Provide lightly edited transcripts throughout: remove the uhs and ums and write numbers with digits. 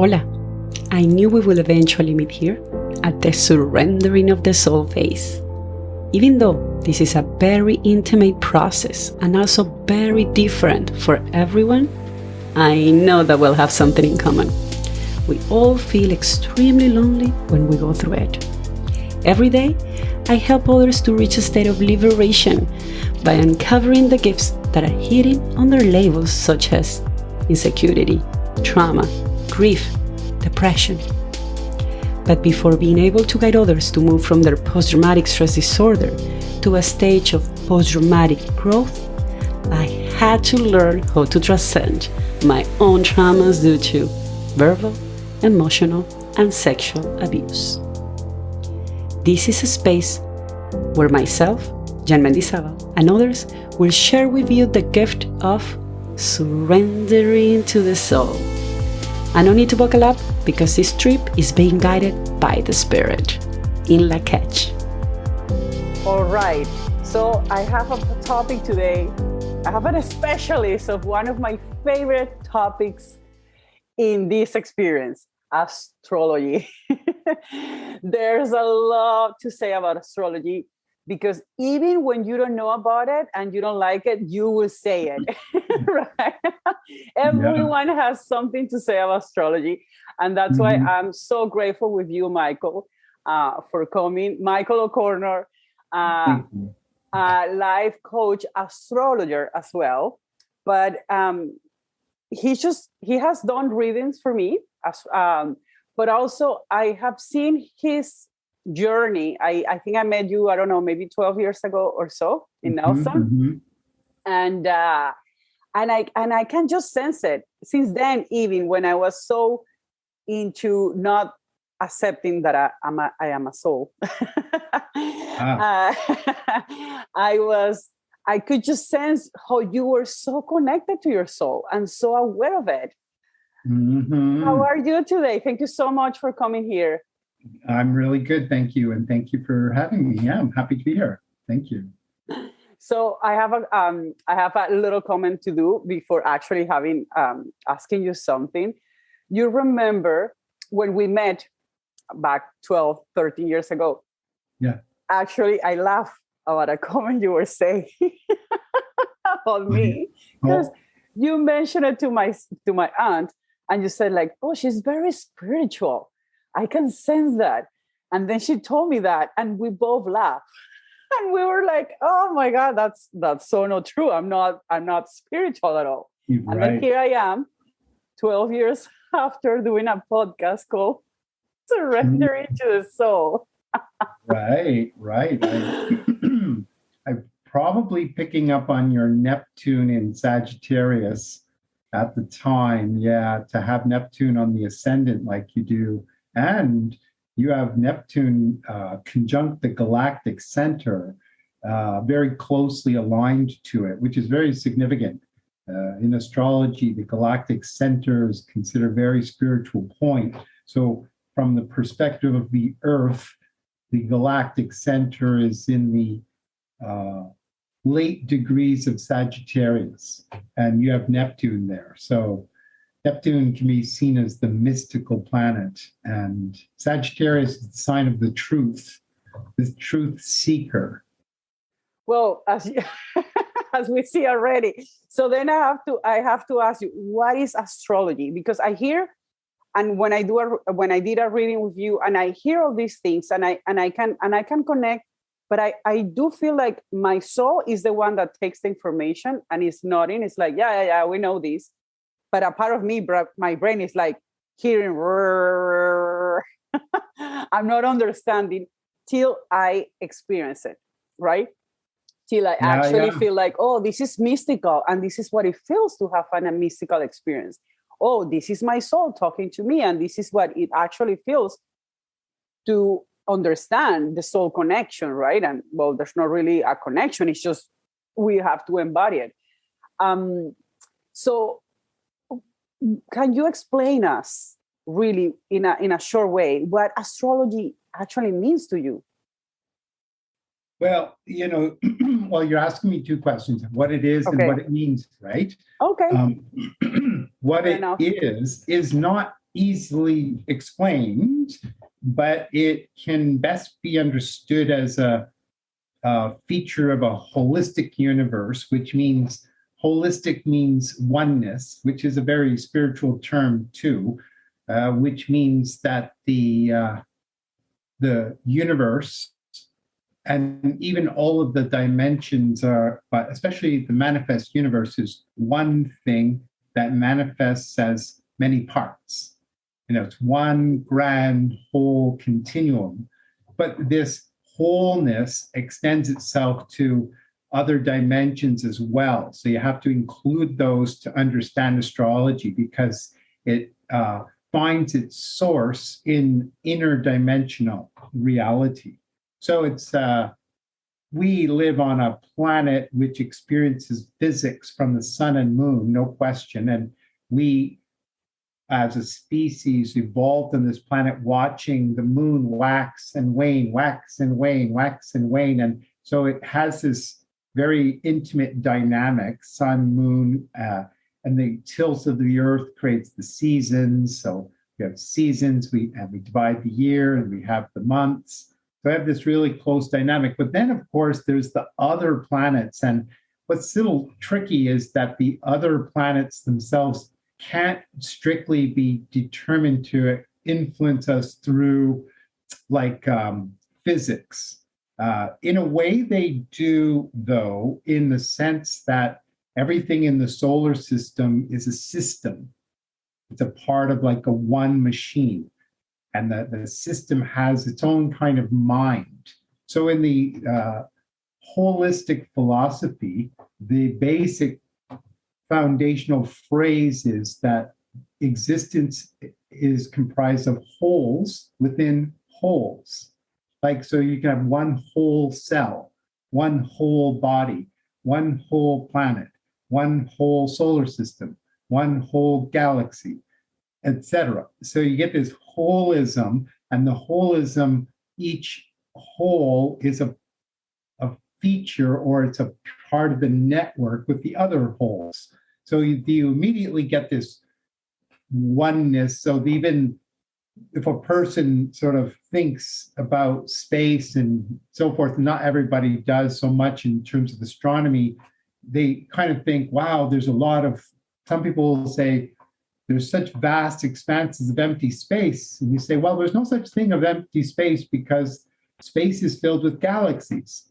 Hola, I knew we will eventually meet here at the surrendering of the soul phase. Even though this is a very intimate process and also very different for everyone, I know that we'll have something in common. We all feel extremely lonely when we go through it. Every day, I help others to reach a state of liberation by uncovering the gifts that are hidden under labels such as insecurity, trauma, grief, depression. But before being able to guide others to move from their post-traumatic stress disorder to a stage of post-traumatic growth, I had to learn how to transcend my own traumas due to verbal, emotional, and sexual abuse. This is a space where myself, Mendizabal, and others will share with you the gift of surrendering to the soul. And no need to buckle up because this trip is being guided by the spirit. In la catch. All right, so I have a topic today. I have a specialist of one of my favorite topics in this experience, astrology. There's a lot to say about astrology because even when you don't know about it and you don't like it, you will say it, right? Everyone has something to say about astrology. And that's why I'm so grateful with you, Michael, for coming. Michael O'Connor, Life Coach Astrologer as well. But he has done readings for me, but also I have seen his journey. I think I met you, I don't know, maybe 12 years ago or so in Nelson. And I can just sense it. Since then, even when I was so into not accepting that I am a soul, I could just sense how you were so connected to your soul and so aware of it. How are you today? Thank you so much for coming here. I'm really good, thank you, and thank you for having me. Yeah, I'm happy to be here. Thank you. So I have a little comment to do before actually asking you something. You remember when we met back 12, 13 years ago? Yeah. Actually, I laughed about a comment you were saying about me because you mentioned it to my aunt, and you said like, "Oh, she's very spiritual. I can sense that." And then she told me that, and we both laughed. And we were like, "Oh my God, that's so not true. I'm not spiritual at all." Right. And then here I am, 12 years after, doing a podcast called Surrendering to the Soul. Right. I'm probably picking up on your Neptune in Sagittarius at the time. Yeah, to have Neptune on the ascendant like you do. And you have Neptune conjunct the galactic center, very closely aligned to it, which is very significant. In astrology, the galactic center is considered a very spiritual point. So from the perspective of the Earth, the galactic center is in the late degrees of Sagittarius, and you have Neptune there. So Neptune can be seen as the mystical planet, and Sagittarius is the sign of the truth seeker. Well, as we see already. So then I have to ask you, what is astrology? Because I hear, and when I did a reading with you, and I hear all these things, and I can connect, but I do feel like my soul is the one that takes the information and is nodding. It's like, yeah, we know this. But a part of me, my brain is like hearing, I'm not understanding till I experience it, right? Till I actually feel like, oh, this is mystical. And this is what it feels to have a mystical experience. Oh, this is my soul talking to me. And this is what it actually feels to understand the soul connection, right? And well, there's not really a connection. It's just we have to embody it. So can you explain us really in a short way what astrology actually means to you? Well, you're asking me two questions: what it is and what it means, right? Okay. What it is not easily explained, but it can best be understood as a feature of a holistic universe, which means holistic means oneness, which is a very spiritual term too, which means that the universe and even all of the dimensions are, but especially the manifest universe is one thing that manifests as many parts. It's one grand whole continuum, but this wholeness extends itself to other dimensions as well. So you have to include those to understand astrology, because it finds its source in interdimensional reality. So it's we live on a planet which experiences physics from the sun and moon, no question. And we, as a species, evolved on this planet watching the moon wax and wane, wax and wane, wax and wane. And so it has this very intimate dynamic, sun, moon, and the tilts of the earth creates the seasons. So we have seasons, and we divide the year, and we have the months. So I have this really close dynamic. But then, of course, there's the other planets. And what's a little tricky is that the other planets themselves can't strictly be determined to influence us through physics. In a way, they do, though, in the sense that everything in the solar system is a system. It's a part of like a one machine. And the system has its own kind of mind. So in the holistic philosophy, the basic foundational phrase is that existence is comprised of wholes within wholes. So you can have one whole cell, one whole body, one whole planet, one whole solar system, one whole galaxy, etc. So you get this holism, and the holism, each whole is a feature, or it's a part of the network with the other wholes. So you immediately get this oneness. So even if a person sort of thinks about space and so forth, not everybody does so much in terms of astronomy, they kind of think, wow, there's a lot of, some people will say, there's such vast expanses of empty space. And you say, well, there's no such thing of empty space, because space is filled with galaxies.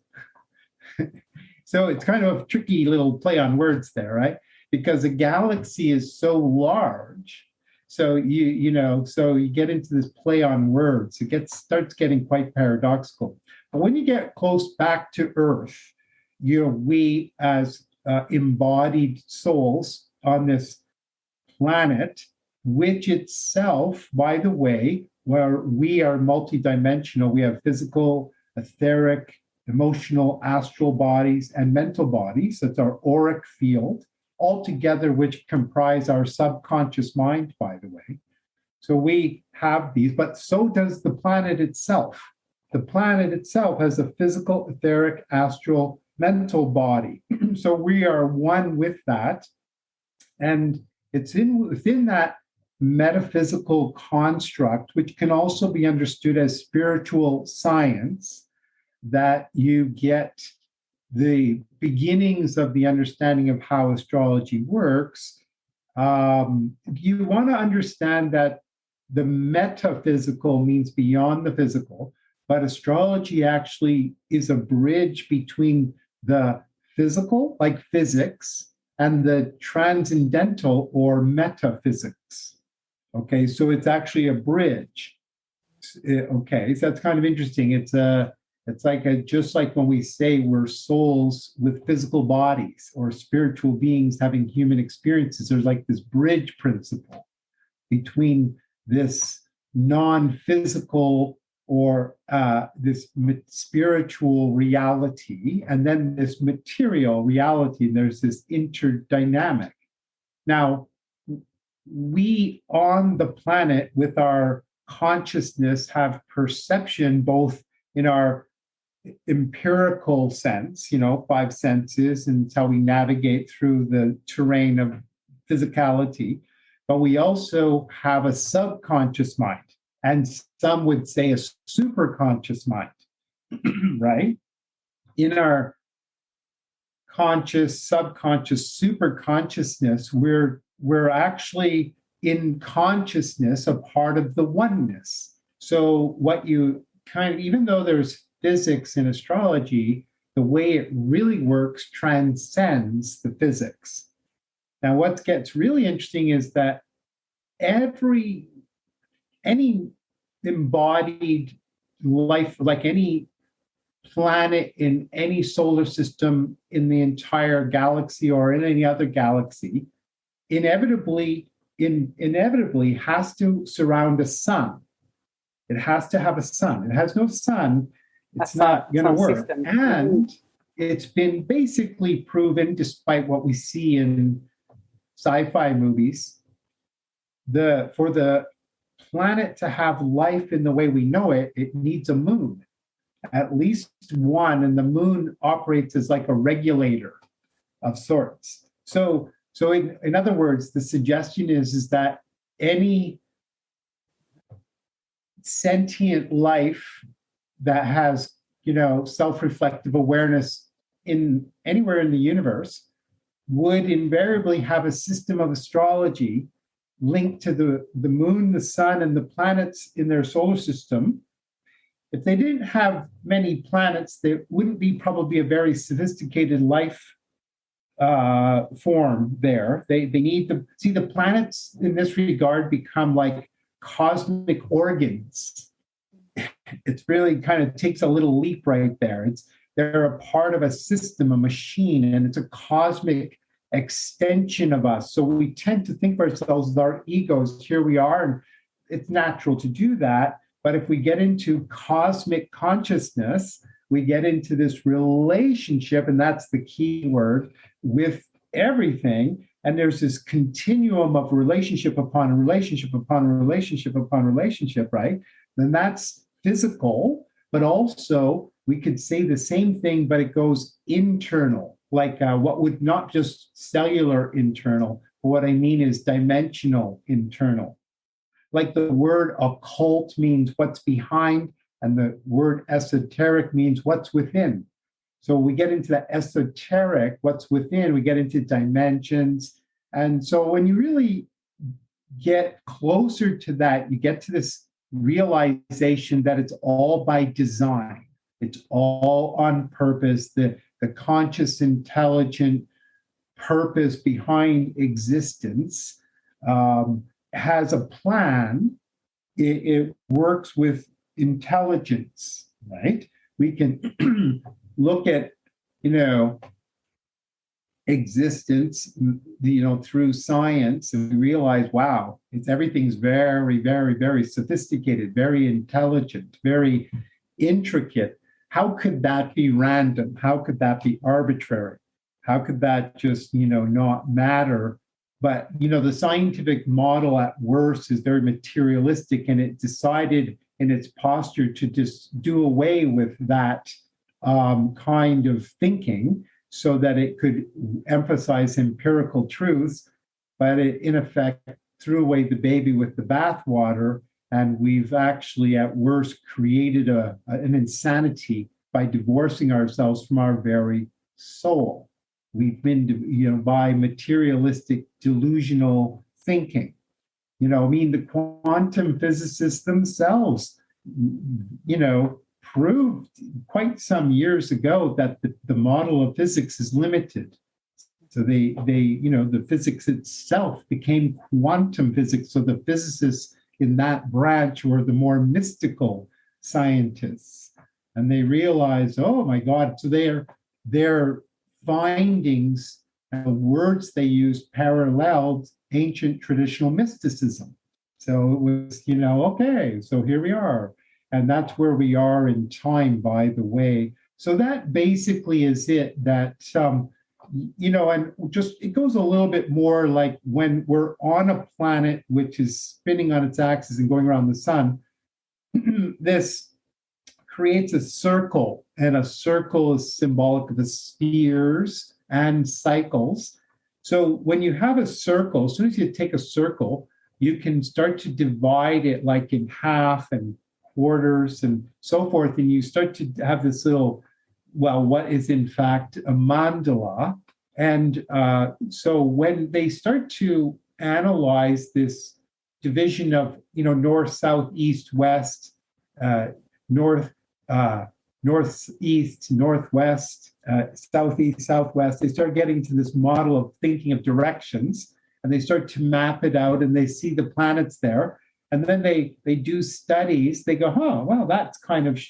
So it's kind of a tricky little play on words there, right? Because a galaxy is so large. So so you get into this play on words. It starts getting quite paradoxical. But when you get close back to Earth, we as embodied souls on this planet, which itself, by the way, where we are multidimensional, we have physical, etheric, emotional, astral bodies, and mental bodies. That's our auric field, all together, which comprise our subconscious mind, by the way. So we have these, but so does the planet itself. The planet itself has a physical, etheric, astral, mental body. So we are one with that. And it's within that metaphysical construct, which can also be understood as spiritual science, that you get the beginnings of the understanding of how astrology works. You want to understand that the metaphysical means beyond the physical, but astrology actually is a bridge between the physical, like physics, and the transcendental, or metaphysics. Okay, so it's actually a bridge. Okay, so that's kind of interesting. It's just like when we say we're souls with physical bodies, or spiritual beings having human experiences, there's like this bridge principle between this non-physical, or this spiritual reality, and then this material reality. And there's this interdynamic. Now, we on the planet with our consciousness have perception, both in our empirical sense, 5 senses, and it's how we navigate through the terrain of physicality. but we also have a subconscious mind. And some would say a superconscious mind, right? In our conscious, subconscious, superconsciousness, we're actually in consciousness a part of the oneness. So what you kind of, even though there's physics in astrology, the way it really works transcends the physics. Now, what gets really interesting is that any embodied life, like any planet in any solar system in the entire galaxy or in any other galaxy, inevitably has to surround a sun. It has to have a sun. It has no sun, it's not going to work. System. And it's been basically proven, despite what we see in sci-fi movies, for the planet to have life in the way we know it, it needs a moon, at least one, and the moon operates as like a regulator of sorts. So in other words, the suggestion is that any sentient life that has, self-reflective awareness in anywhere in the universe would invariably have a system of astrology linked to the moon, the sun, and the planets in their solar system. If they didn't have many planets, there wouldn't be probably a very sophisticated life form there. They need to see the planets in this regard become like cosmic organs. It's really kind of takes a little leap right there. They're a part of a system, a machine, and it's a cosmic extension of us. So we tend to think of ourselves as our egos. Here we are, and it's natural to do that. But if we get into cosmic consciousness, we get into this relationship, and that's the key word, with everything. And there's this continuum of relationship upon relationship upon relationship upon relationship, right? Then that's physical, but also we could say the same thing, but it goes internal, like what would not just cellular internal, but what I mean is dimensional internal. Like the word occult means what's behind, and the word esoteric means what's within. So we get into the esoteric, what's within, we get into dimensions. And so when you really get closer to that, you get to this realization that it's all by design. It's all on purpose. The conscious, intelligent purpose behind existence has a plan. It works with intelligence, right? We can look at, existence, through science, and we realize, wow, everything's very, very, very sophisticated, very intelligent, very intricate. How could that be random? How could that be arbitrary? How could that just, not matter? But, the scientific model at worst is very materialistic, and it decided in its posture to just do away with that kind of thinking so that it could emphasize empirical truths, but it, in effect, threw away the baby with the bathwater. And we've actually, at worst, created an insanity by divorcing ourselves from our very soul. We've been, by materialistic, delusional thinking. The quantum physicists themselves, proved quite some years ago that the model of physics is limited. So the physics itself became quantum physics. So the physicists in that branch were the more mystical scientists. And they realized, oh my God, so their findings and the words they used paralleled ancient traditional mysticism. So it was, okay, so here we are. And that's where we are in time, by the way. So that basically is it, that, and just it goes a little bit more like when we're on a planet which is spinning on its axis and going around the sun, this creates a circle, and a circle is symbolic of the spheres and cycles. So when you have a circle, as soon as you take a circle, you can start to divide it like in half and quarters and so forth. And you start to have this little, well, what is in fact a mandala. And so when they start to analyze this division of, north, south, east, west, north, northeast, northwest, southeast, southwest, they start getting to this model of thinking of directions, and they start to map it out, and they see the planets there. And then they do studies. They go, well, that's kind of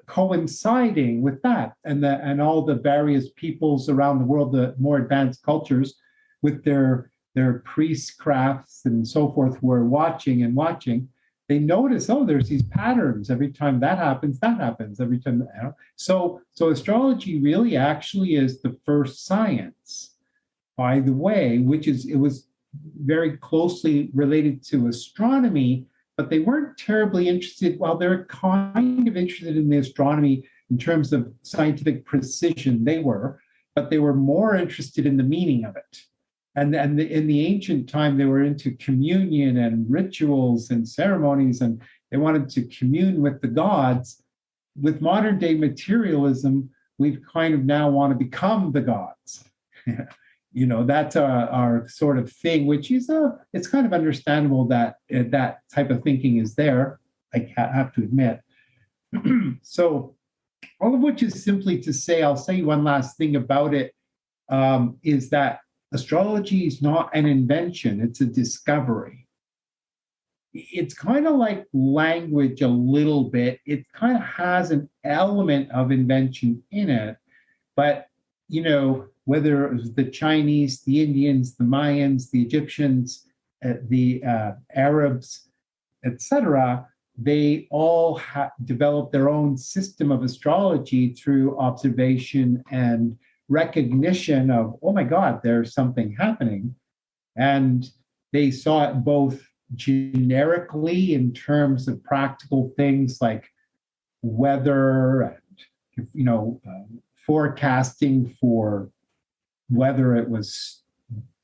coinciding with that, and all the various peoples around the world, the more advanced cultures, with their priestcrafts and so forth, who are watching. They notice, there's these patterns. Every time that happens every time. So astrology really actually is the first science, by the way, it was very closely related to astronomy, but they weren't terribly interested. Well, they're kind of interested in the astronomy in terms of scientific precision, but they were more interested in the meaning of it. And in the ancient time, they were into communion and rituals and ceremonies, and they wanted to commune with the gods. With modern day materialism, we've kind of now want to become the gods. That's our sort of thing, which is it's kind of understandable that that type of thinking is there, I have to admit. So all of which is simply to say, I'll say one last thing about it, is that astrology is not an invention, it's a discovery. It's kind of like language a little bit. It kind of has an element of invention in it, but, whether it was the Chinese, the Indians, the Mayans, the Egyptians, the Arabs, etc., they all developed their own system of astrology through observation and recognition of, oh my God, there's something happening. And they saw it both generically in terms of practical things like weather and, forecasting for whether it was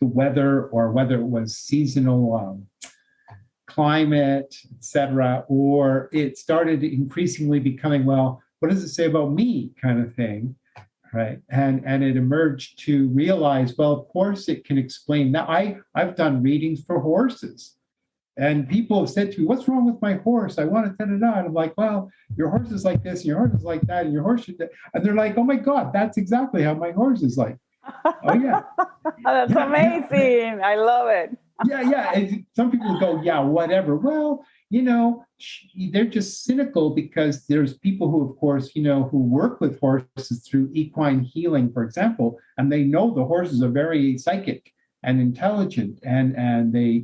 the weather or whether it was seasonal climate, etc., or it started increasingly becoming, well, what does it say about me kind of thing, right? And it emerged to realize, well, of course it can explain that. I've done readings for horses, and people have said to me, what's wrong with my horse? I want to and I'm like, well, your horse is like this, and your horse is like that, and your horse should. And they're like, oh my God, that's exactly how my horse is like. Oh yeah, that's amazing. I love it. Yeah. And some people go, yeah, whatever. Well, they're just cynical because there's people who, of course, who work with horses through equine healing, for example, and they know the horses are very psychic and intelligent, and they,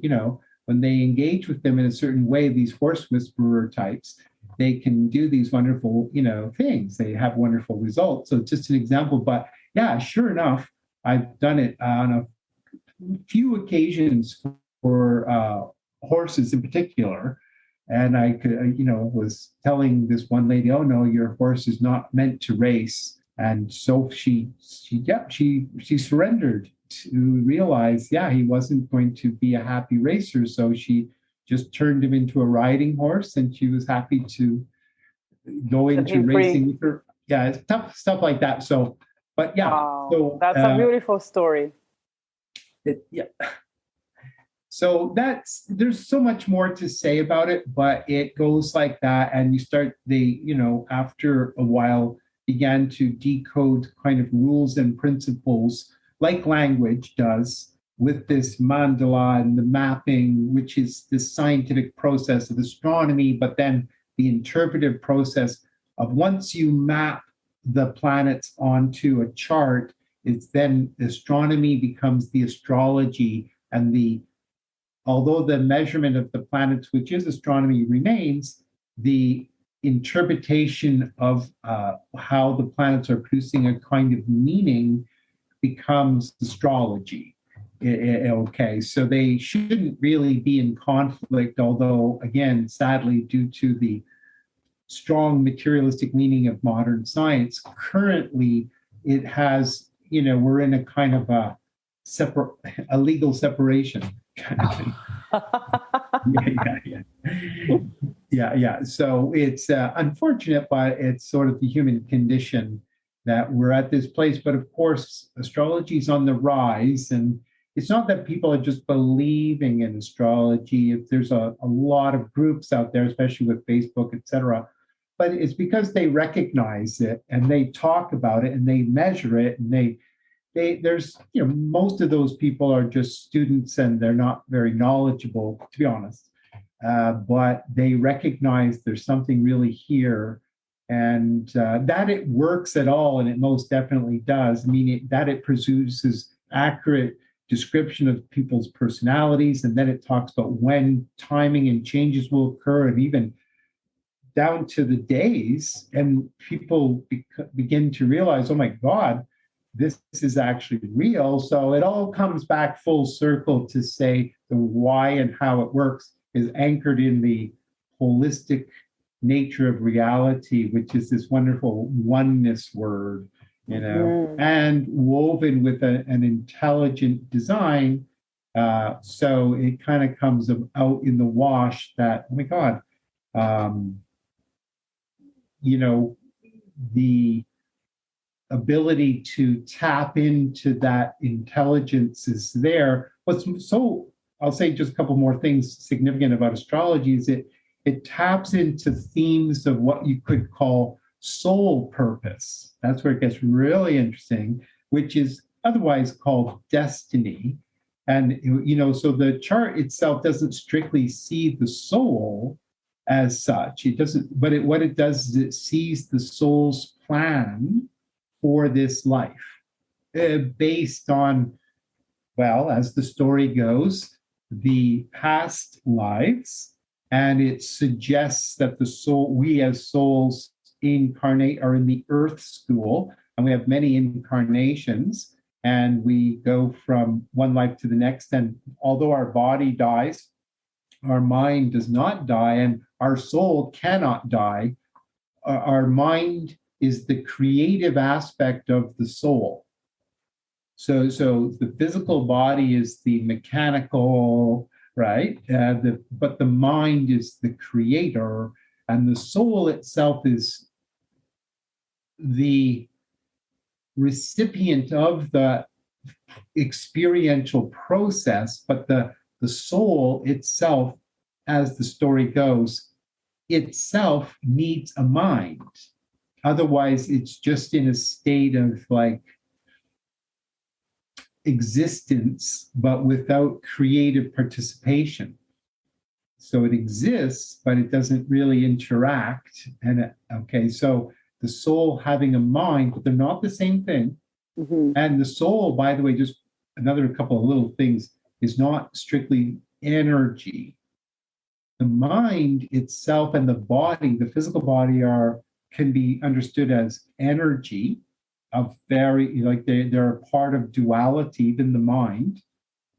when they engage with them in a certain way, these horse whisperer types, they can do these wonderful, things. They have wonderful results. So it's just an example, but yeah, sure enough, I've done it on a few occasions for horses in particular. And I could, was telling this one lady, oh no, your horse is not meant to race. And so she surrendered to realize, he wasn't going to be a happy racer. So she just turned him into a riding horse, and she was happy to go into racing with her. Yeah, it's tough stuff like that. So, but yeah. Wow, so that's a beautiful story. So there's so much more to say about it, but it goes like that. And after a while, began to decode kind of rules and principles like language does with this mandala and the mapping, which is this scientific process of astronomy, but then the interpretive process of once you map the planets onto a chart, it's then astronomy becomes the astrology, and although the measurement of the planets, which is astronomy, remains, the interpretation of how the planets are producing a kind of meaning becomes astrology. Okay, so they shouldn't really be in conflict, although, again, sadly, due to the strong materialistic meaning of modern science, currently it has, we're in a kind of a a legal separation kind of thing. Yeah. So it's unfortunate, but it's sort of the human condition that we're at this place. But of course, astrology is on the rise, and it's not that people are just believing in astrology. There's a lot of groups out there, especially with Facebook, etc. But it's because they recognize it and they talk about it and they measure it, and there's most of those people are just students and they're not very knowledgeable, to be honest. But they recognize there's something really here, and that it works at all, and it most definitely does. I mean, that it produces accurate description of people's personalities, and then it talks about when timing and changes will occur, and even down to the days, and people begin to realize, oh my God, this is actually real. So it all comes back full circle to say the why and how it works is anchored in the holistic nature of reality, which is this wonderful oneness word, and woven with an intelligent design. So it kind of comes out in the wash that, oh my God, the ability to tap into that intelligence is there. I'll say just a couple more things significant about astrology is it taps into themes of what you could call soul purpose. That's where it gets really interesting, which is otherwise called destiny. And, so the chart itself doesn't strictly see the soul as such. It doesn't, but what it does is it sees the soul's plan for this life based on, well, as the story goes, the past lives, and it suggests that we as souls are in the earth school, and we have many incarnations, and we go from one life to the next. And although our body dies, our mind does not die, and our soul cannot die. Our mind is the creative aspect of the soul. So the physical body is the mechanical, right? But the mind is the creator, and the soul itself is the recipient of the experiential process. But the soul itself, as the story goes, itself needs a mind. Otherwise, it's just in a state of existence, but without creative participation. So it exists, but it doesn't really interact. So the soul having a mind, but they're not the same thing. Mm-hmm. And the soul, by the way, just another couple of little things, is not strictly energy. The mind itself and the body, the physical body, can be understood as energy of they're a part of duality, even the mind.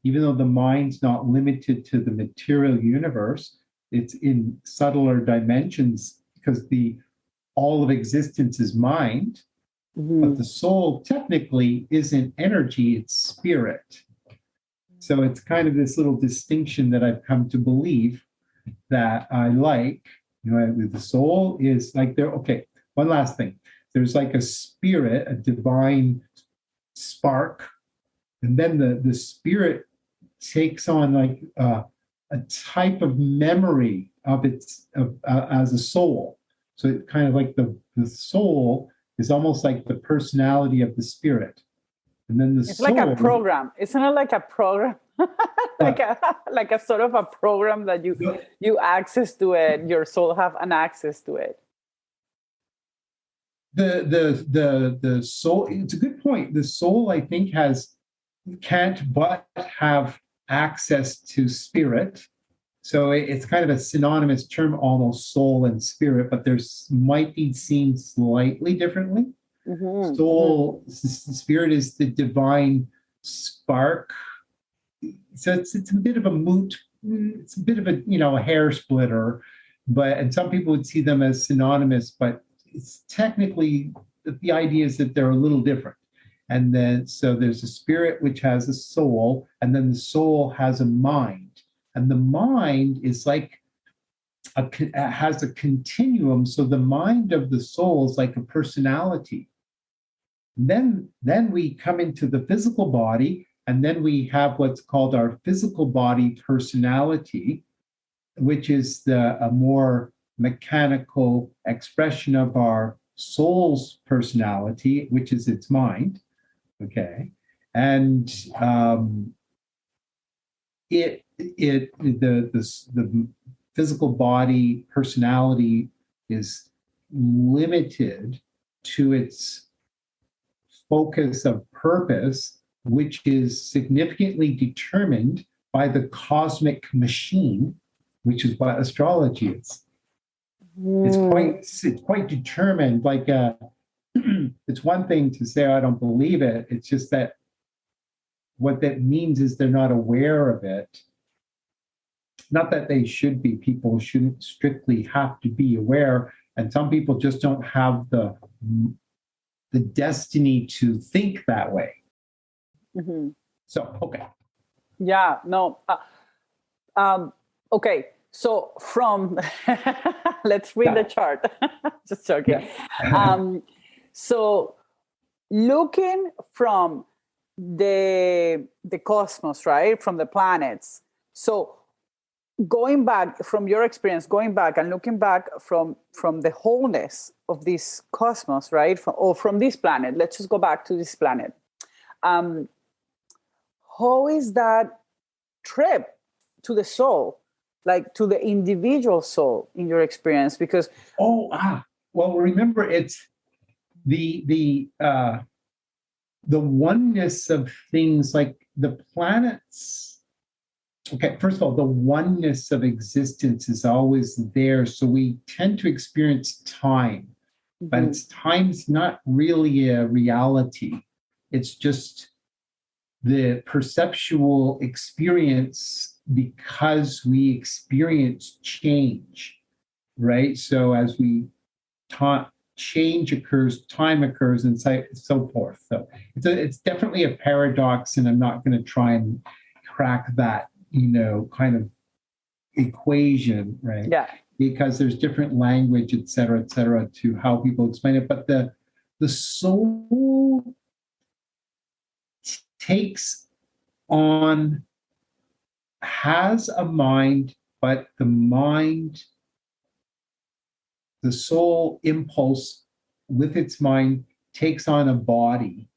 Even though the mind's not limited to the material universe, it's in subtler dimensions because all of existence is mind. Mm-hmm. But the soul technically isn't energy, it's spirit. So it's kind of this little distinction that I've come to believe that I like. The soul is one last thing. There's like a spirit, a divine spark, and then the spirit takes on a type of memory of as a soul. So it kind of like the soul is almost like the personality of the spirit, and then it's soul, like a program. It's not like a program, like a sort of a program that you access to it. Your soul have an access to it. The soul. It's a good point. The soul, I think, can't but have access to spirit. So it's kind of a synonymous term, almost, soul and spirit, but might be seen slightly differently. Mm-hmm. Soul, spirit is the divine spark. So it's a bit of a moot. It's a bit of a hair splitter, and some people would see them as synonymous, but it's technically the idea is that they're a little different. And then, so there's a spirit which has a soul, and then the soul has a mind. And the mind is like has a continuum. So the mind of the soul is like a personality. Then we come into the physical body, and then we have what's called our physical body personality, which is a more mechanical expression of our soul's personality, which is its mind. Okay, and the physical body personality is limited to its focus of purpose, which is significantly determined by the cosmic machine, which is what astrology is. It's quite determined. Like it's one thing to say I don't believe it. It's just that what that means is they're not aware of it. Not that they should be. People shouldn't strictly have to be aware, and some people just don't have the destiny to think that way. Mm-hmm. So, okay. Yeah, no. Okay, so from, let's read the chart. Just joking. Yeah. So looking from the cosmos, right? From the planets. So going back from your experience, going back and looking back from the wholeness of this cosmos, right? From this planet. Let's just go back to this planet. How is that trip to the soul, like to the individual soul in your experience? Because well, remember, it's the oneness of things, like the planets. Okay, first of all, the oneness of existence is always there. So we tend to experience time, but time's not really a reality. It's just the perceptual experience because we experience change, right? So as we change occurs, time occurs, and so forth. So it's definitely a paradox, and I'm not going to try and crack that, kind of equation, right? Yeah. Because there's different language, et cetera, to how people explain it. But the soul has a mind, but the soul impulse with its mind takes on a body.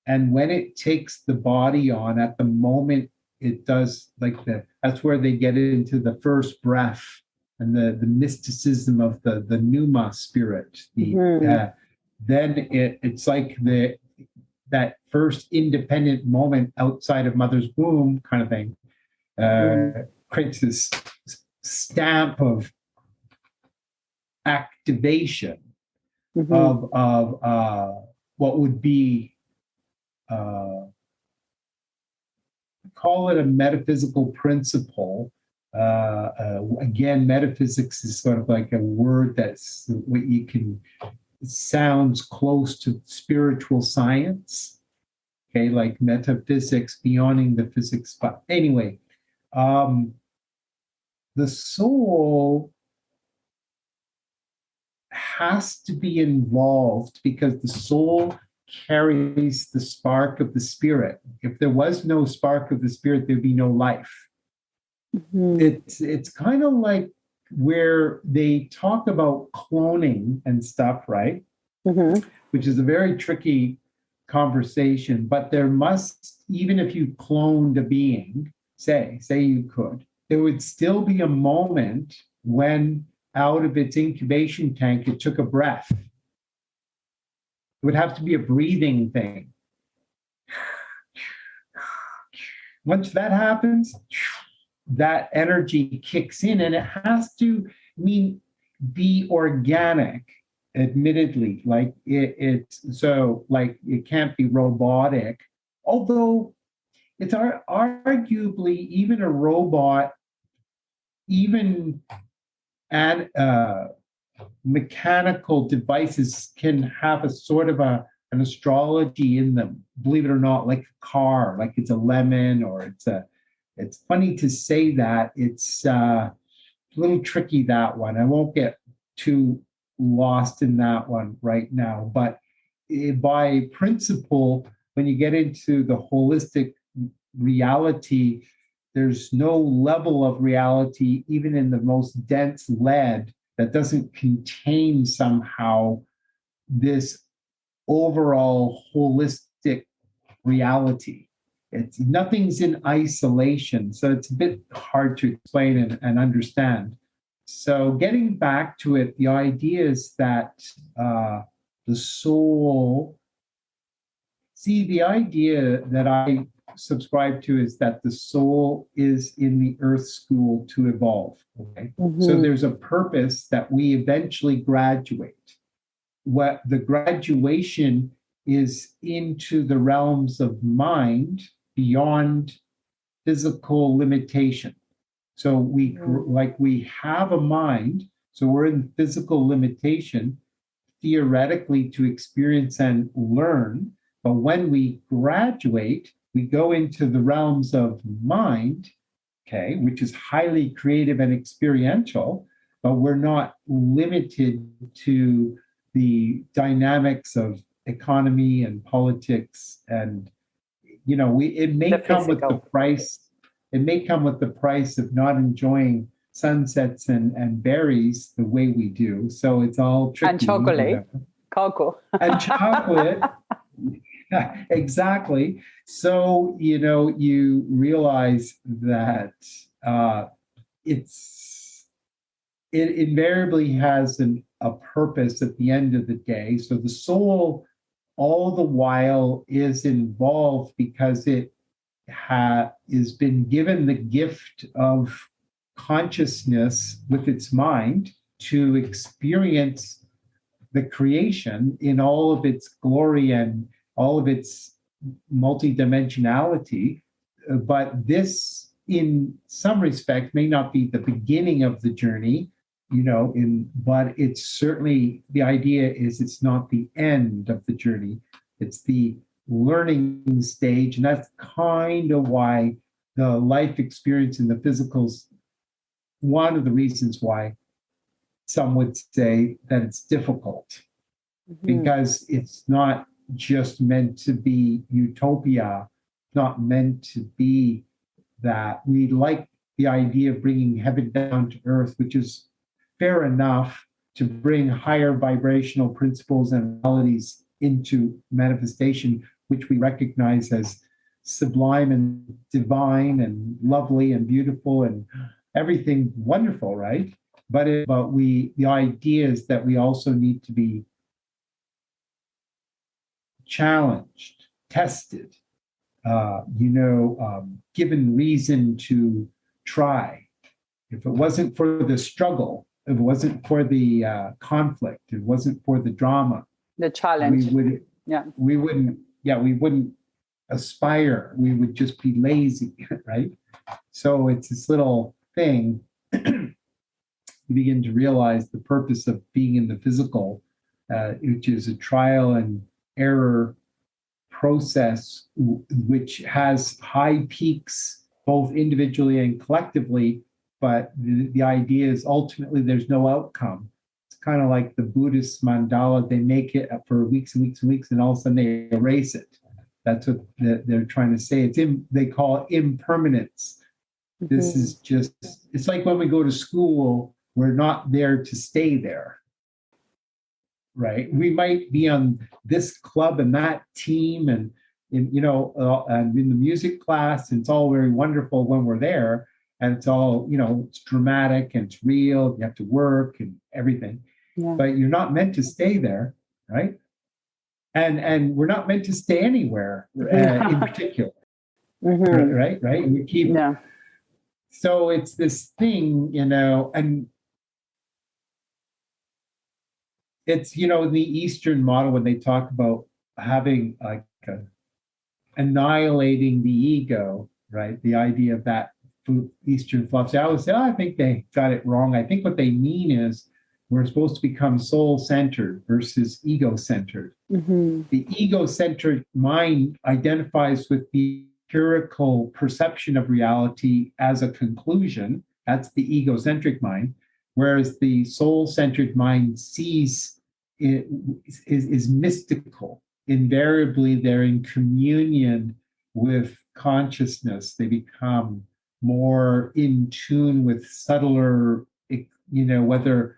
And when it takes the body on, at the moment it does, that's where they get into the first breath and the mysticism of the pneuma spirit. Then it's like that first independent moment outside of mother's womb kind of thing, creates this stamp of activation of what would be, call it a metaphysical principle. Again, metaphysics is sort of like a word that's what you can, sounds close to spiritual science. Okay, like metaphysics, beyonding the physics. But anyway, the soul has to be involved because the soul carries the spark of the spirit. If there was no spark of the spirit, there'd be no life. It's kind of like where they talk about cloning and stuff, right? Which is a very tricky conversation, but there must, even if you cloned a being, say you could, there would still be a moment when out of its incubation tank it took a breath. It would have to be a breathing thing. Once that happens, that energy kicks in, and it has to be organic, admittedly. Like it can't be robotic, although it's arguably even a robot, even mechanical devices can have a sort of a an astrology in them, believe it or not, like a car, like it's a lemon, or it's funny to say that. It's a little tricky, that one. I won't get too lost in that one right now. But by principle, when you get into the holistic reality, there's no level of reality, even in the most dense lead, that doesn't contain somehow this overall holistic reality. It's nothing's in isolation, so it's a bit hard to explain and understand. So getting back to it, the idea is that the soul, see, the idea that I subscribe to is that the soul is in the earth school to evolve. Okay. So there's a purpose that we eventually graduate. What the graduation is into the realms of mind beyond physical limitation. So we have a mind, so we're in physical limitation theoretically to experience and learn. But when we graduate, we go into the realms of mind, okay, which is highly creative and experiential, but we're not limited to the dynamics of economy and politics. And, it may come with the price. It may come with the price of not enjoying sunsets and berries the way we do. So it's all tricky. And chocolate, cocoa. And chocolate. Exactly. So, you realize that it invariably has a purpose at the end of the day. So the soul all the while is involved because it has been given the gift of consciousness with its mind to experience the creation in all of its glory and all of its multidimensionality. But this, in some respect, may not be the beginning of the journey, but it's certainly, the idea is it's not the end of the journey. It's the learning stage. And that's kind of why the life experience in the physical's one of the reasons why some would say that it's difficult, because it's not just meant to be utopia, not meant to be that. We like the idea of bringing heaven down to earth, which is fair enough, to bring higher vibrational principles and realities into manifestation, which we recognize as sublime and divine and lovely and beautiful and everything wonderful, right? But the idea is that we also need to be challenged, tested, given reason to try. If it wasn't for the struggle, if it wasn't for the conflict, if it wasn't for the drama, the challenge, we wouldn't aspire. We would just be lazy, right? So it's this little thing. You begin to realize the purpose of being in the physical, which is a trial and error process, which has high peaks both individually and collectively. But the idea is ultimately there's no outcome. It's kind of like the Buddhist mandala. They make it for weeks and weeks and weeks, and all of a sudden they erase it. That's what they're trying to say. They call it impermanence. This is just, it's like when we go to school, we're not there to stay there, right? We might be on this club and that team and in the music class, and it's all very wonderful when we're there. And it's all, it's dramatic and it's real. You have to work and everything, but you're not meant to stay there, right? And we're not meant to stay anywhere in particular, right? And we keep. Yeah. So it's this thing, and it's, in the Eastern model, when they talk about having annihilating the ego, right? The idea of that Eastern philosophy, I always say, I think they got it wrong. I think what they mean is we're supposed to become soul-centered versus ego-centered. The ego-centered mind identifies with the empirical perception of reality as a conclusion. That's the egocentric mind. Whereas the soul-centered mind sees it is mystical. Invariably, they're in communion with consciousness. They become more in tune with subtler, whether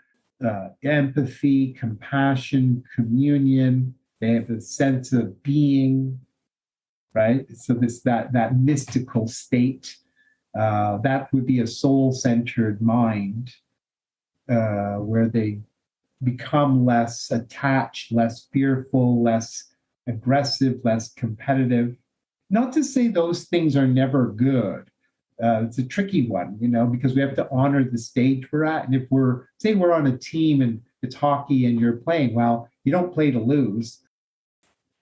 empathy, compassion, communion. They have a sense of being, right? So that mystical state, that would be a soul-centered mind, where they become less attached, less fearful, less aggressive, less competitive. Not to say those things are never good. It's a tricky one, because we have to honor the stage we're at. And if we're on a team and it's hockey and you're playing, well, you don't play to lose.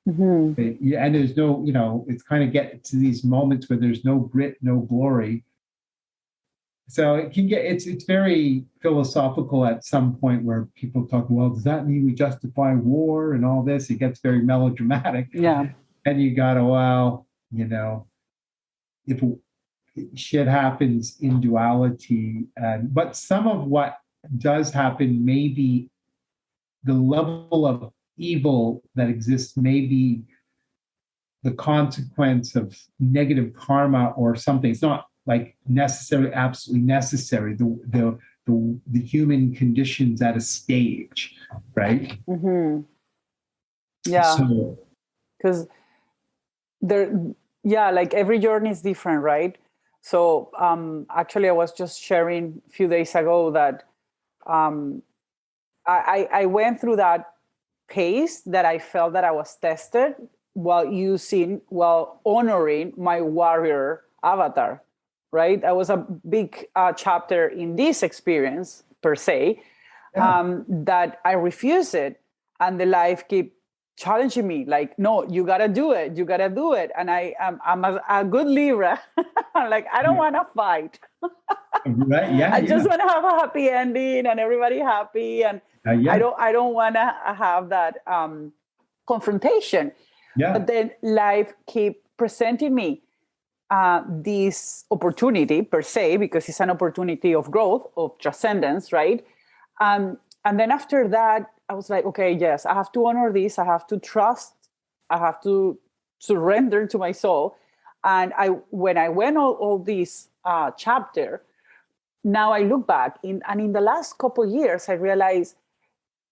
And there's no, it's kind of get to these moments where there's no grit, no glory. So it can get, it's very philosophical at some point where people talk, well, does that mean we justify war and all this? It gets very melodramatic. Yeah. And you gotta, well, if shit happens in duality, but some of what does happen may be the level of evil that exists, may be the consequence of negative karma or something. It's not like necessarily absolutely necessary. The human conditions at a stage, right? Yeah. So, because like every journey is different, right? So actually, I was just sharing a few days ago that I went through that pace that I felt that I was tested while honoring my warrior avatar, right? That was a big chapter in this experience per se, that I refused it, and the life keep challenging me, like, no, you gotta do it, and I'm a good Libra. Like, I don't want to fight. right? Yeah, I just want to have a happy ending and everybody happy, and I don't want to have that confrontation. But then life keep presenting me this opportunity per se, because it's an opportunity of growth, of transcendence, right? And then after that, I was like, okay, yes, I have to honor this. I have to trust. I have to surrender to my soul. And when I went all this chapter, now I look back in the last couple of years, I realized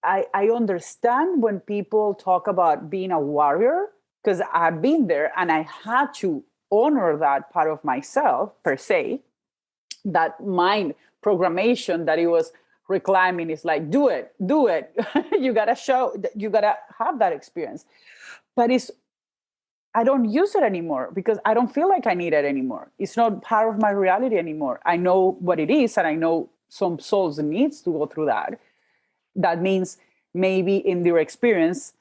I understand when people talk about being a warrior, because I've been there and I had to honor that part of myself per se, that mind programmation that it was reclaiming is like, do it. You gotta have that experience. But I don't use it anymore because I don't feel like I need it anymore. It's not part of my reality anymore. I know what it is, and I know some souls needs to go through that. That means maybe in their experience,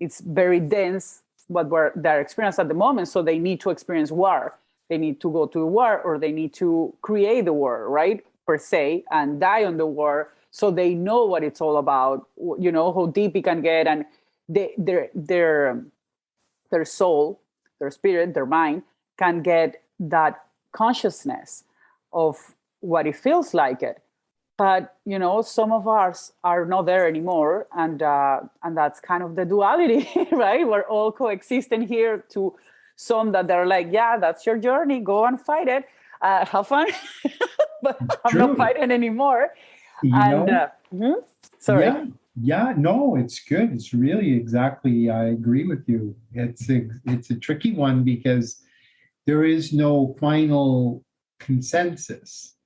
it's very dense what their experience at the moment. So they need to experience war. They need to go to war, or they need to create the war, right? Per se, and die on the war, so they know what it's all about, how deep it can get, and their soul, their spirit, their mind can get that consciousness of what it feels like it. But some of us are not there anymore, and that's kind of the duality, right? We're all coexisting here. To some that they're like, yeah, that's your journey, go and fight it, have fun. But I'm not fighting anymore. Sorry. Yeah, no, it's good. It's really exactly, I agree with you. It's a tricky one because there is no final consensus.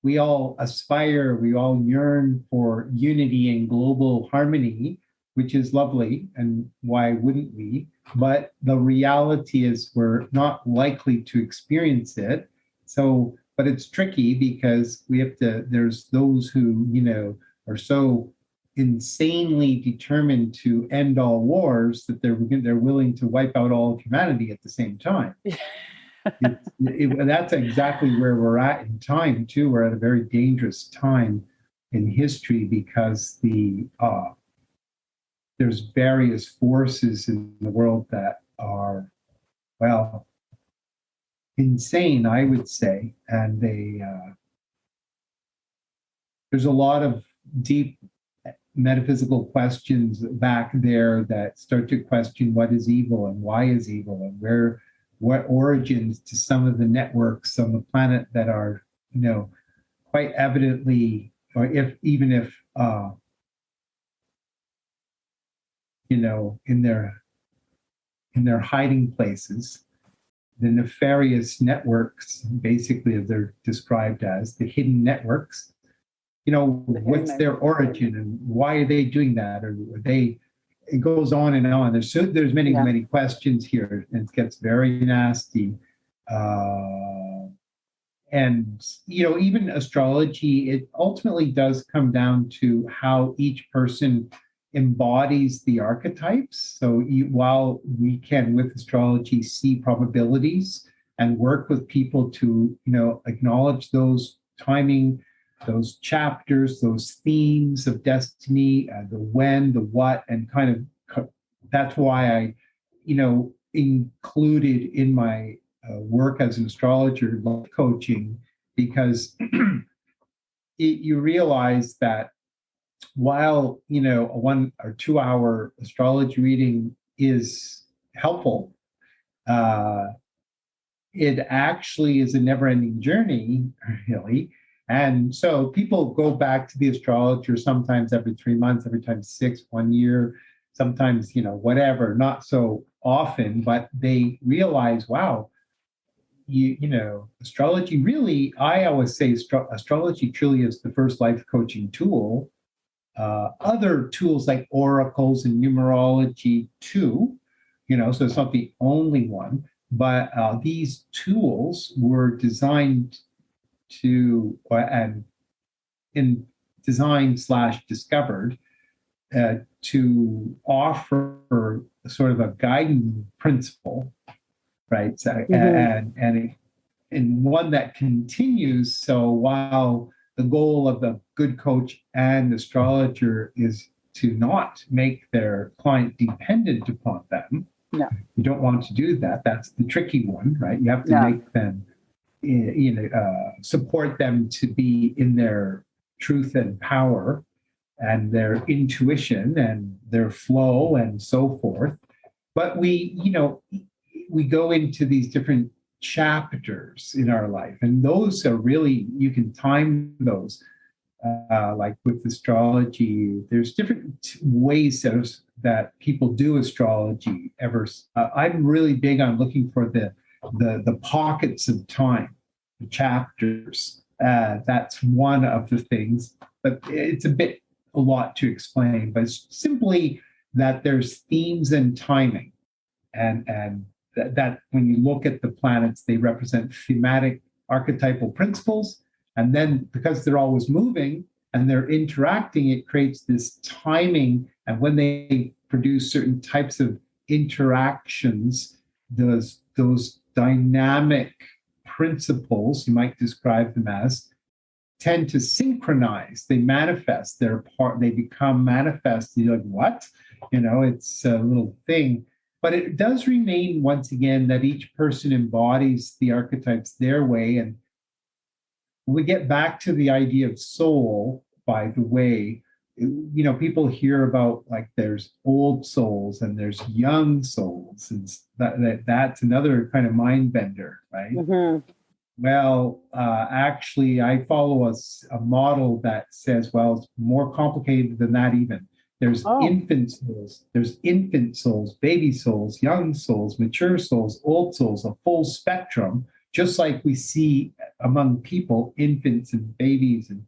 We all aspire, we all yearn for unity and global harmony, which is lovely, and why wouldn't we? But the reality is we're not likely to experience it. So, but it's tricky because there's those who, are so insanely determined to end all wars that they're willing to wipe out all of humanity at the same time. That's exactly where we're at in time too. We're at a very dangerous time in history because there's various forces in the world that are, well, insane, I would say, and there's a lot of deep metaphysical questions back there that start to question what is evil and why is evil and what origins to some of the networks on the planet that are, quite evidently, or if in their hiding places, the nefarious networks, basically, as they're described as the hidden networks. What's their origin and why are they doing that? Or it goes on and on. There's many questions here, and it gets very nasty. And even astrology, it ultimately does come down to how each person embodies the archetypes. So while we can, with astrology, see probabilities and work with people to, acknowledge those timing, those chapters, those themes of destiny, the when, the what, and kind of that's why I, included in my work as an astrologer, life coaching, because you realize that while a 1 or 2 hour astrology reading is helpful, it actually is a never-ending journey, really. And so people go back to the astrologer sometimes every 3 months, every time 6, 1 year, sometimes whatever, not so often, but they realize, wow, astrology really, I always say astrology truly is the first life coaching tool. Other tools like oracles and numerology too, so it's not the only one, but these tools were designed designed/discovered to offer sort of a guiding principle, right? So, and one that continues. So while the goal of the good coach and astrologer is to not make their client dependent upon them. Yeah. You don't want to do that. That's the tricky one, right? You have to make them, support them to be in their truth and power and their intuition and their flow and so forth. But we go into these different chapters in our life, and those are really, you can time those. Like with astrology, there's different ways that people do astrology. I'm really big on looking for the pockets of time, the chapters. That's one of the things, but it's a lot to explain. But it's simply that there's themes and timing, and that when you look at the planets, they represent thematic archetypal principles. And then because they're always moving and they're interacting, it creates this timing. And when they produce certain types of interactions, those dynamic principles, you might describe them as, tend to synchronize. They manifest they become manifest. You're like, what? It's a little thing. But it does remain, once again, that each person embodies the archetypes their way. And we get back to the idea of soul, by the way, people hear about, like, there's old souls and there's young souls. And that's another kind of mind bender, right? Mm-hmm. Well, actually, I follow a model that says, well, it's more complicated than that even. There's infant souls, baby souls, young souls, mature souls, old souls, a full spectrum, just like we see among people, infants and babies and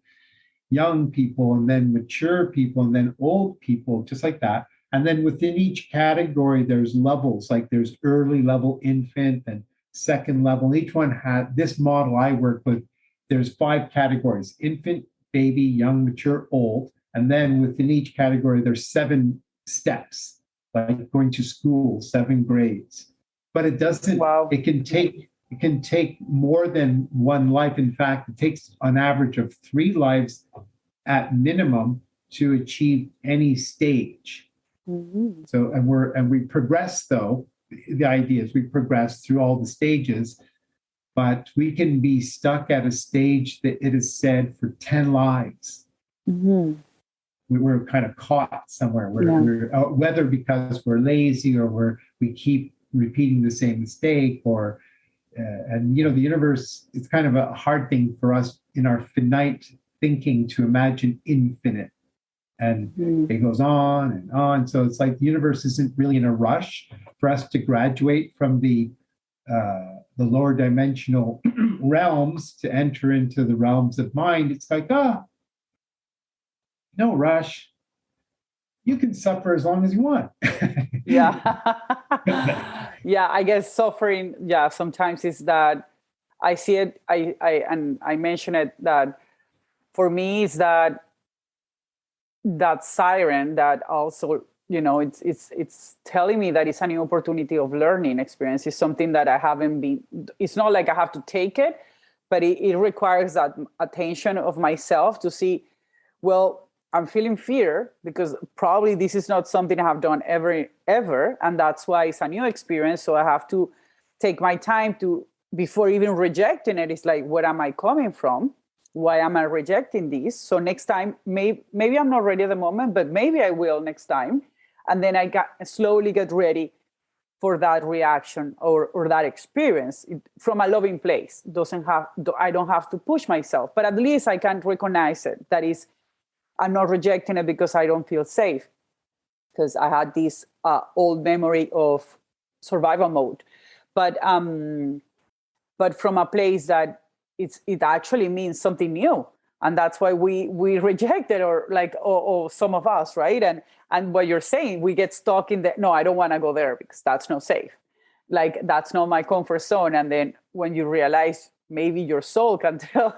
young people, and then mature people, and then old people, just like that. And then within each category, there's levels, like there's early level infant and second level. And each one had, this model I work with, there's 5 categories: infant, baby, young, mature, old. And then within each category, there's 7 steps, like going to school, 7 grades. But it doesn't, it can take more than one life. In fact, it takes an average of 3 lives at minimum to achieve any stage. Mm-hmm. So, and we progress though. The idea is we progress through all the stages, but we can be stuck at a stage that it is said for 10 lives. Mm-hmm. We're kind of caught somewhere. Yeah. We're whether because we're lazy or we keep repeating the same mistake, or and the universe. It's kind of a hard thing for us in our finite thinking to imagine infinite, and it goes on and on. So it's like the universe isn't really in a rush for us to graduate from the lower dimensional realms to enter into the realms of mind. It's like, no rush. You can suffer as long as you want. Yeah. Yeah, I guess suffering, sometimes is that I see it, I mention it, that for me is that siren that also, it's telling me that it's a new opportunity of learning experience. It's something that I haven't been, it's not like I have to take it, but it requires that attention of myself to see, well, I'm feeling fear because probably this is not something I have done ever. And that's why it's a new experience. So I have to take my time to, before even rejecting it, it's like, where am I coming from? Why am I rejecting this? So next time, maybe I'm not ready at the moment, but maybe I will next time. And then I slowly get ready for that reaction or that experience from a loving place. I don't have to push myself, but at least I can recognize it. That is, I'm not rejecting it because I don't feel safe, because I had this old memory of survival mode. But from a place that it actually means something new, and that's why we reject it, or some of us, right? And what you're saying, we get stuck in the, no, I don't want to go there because that's not safe. Like, that's not my comfort zone. And then when you realize, maybe your soul can tell.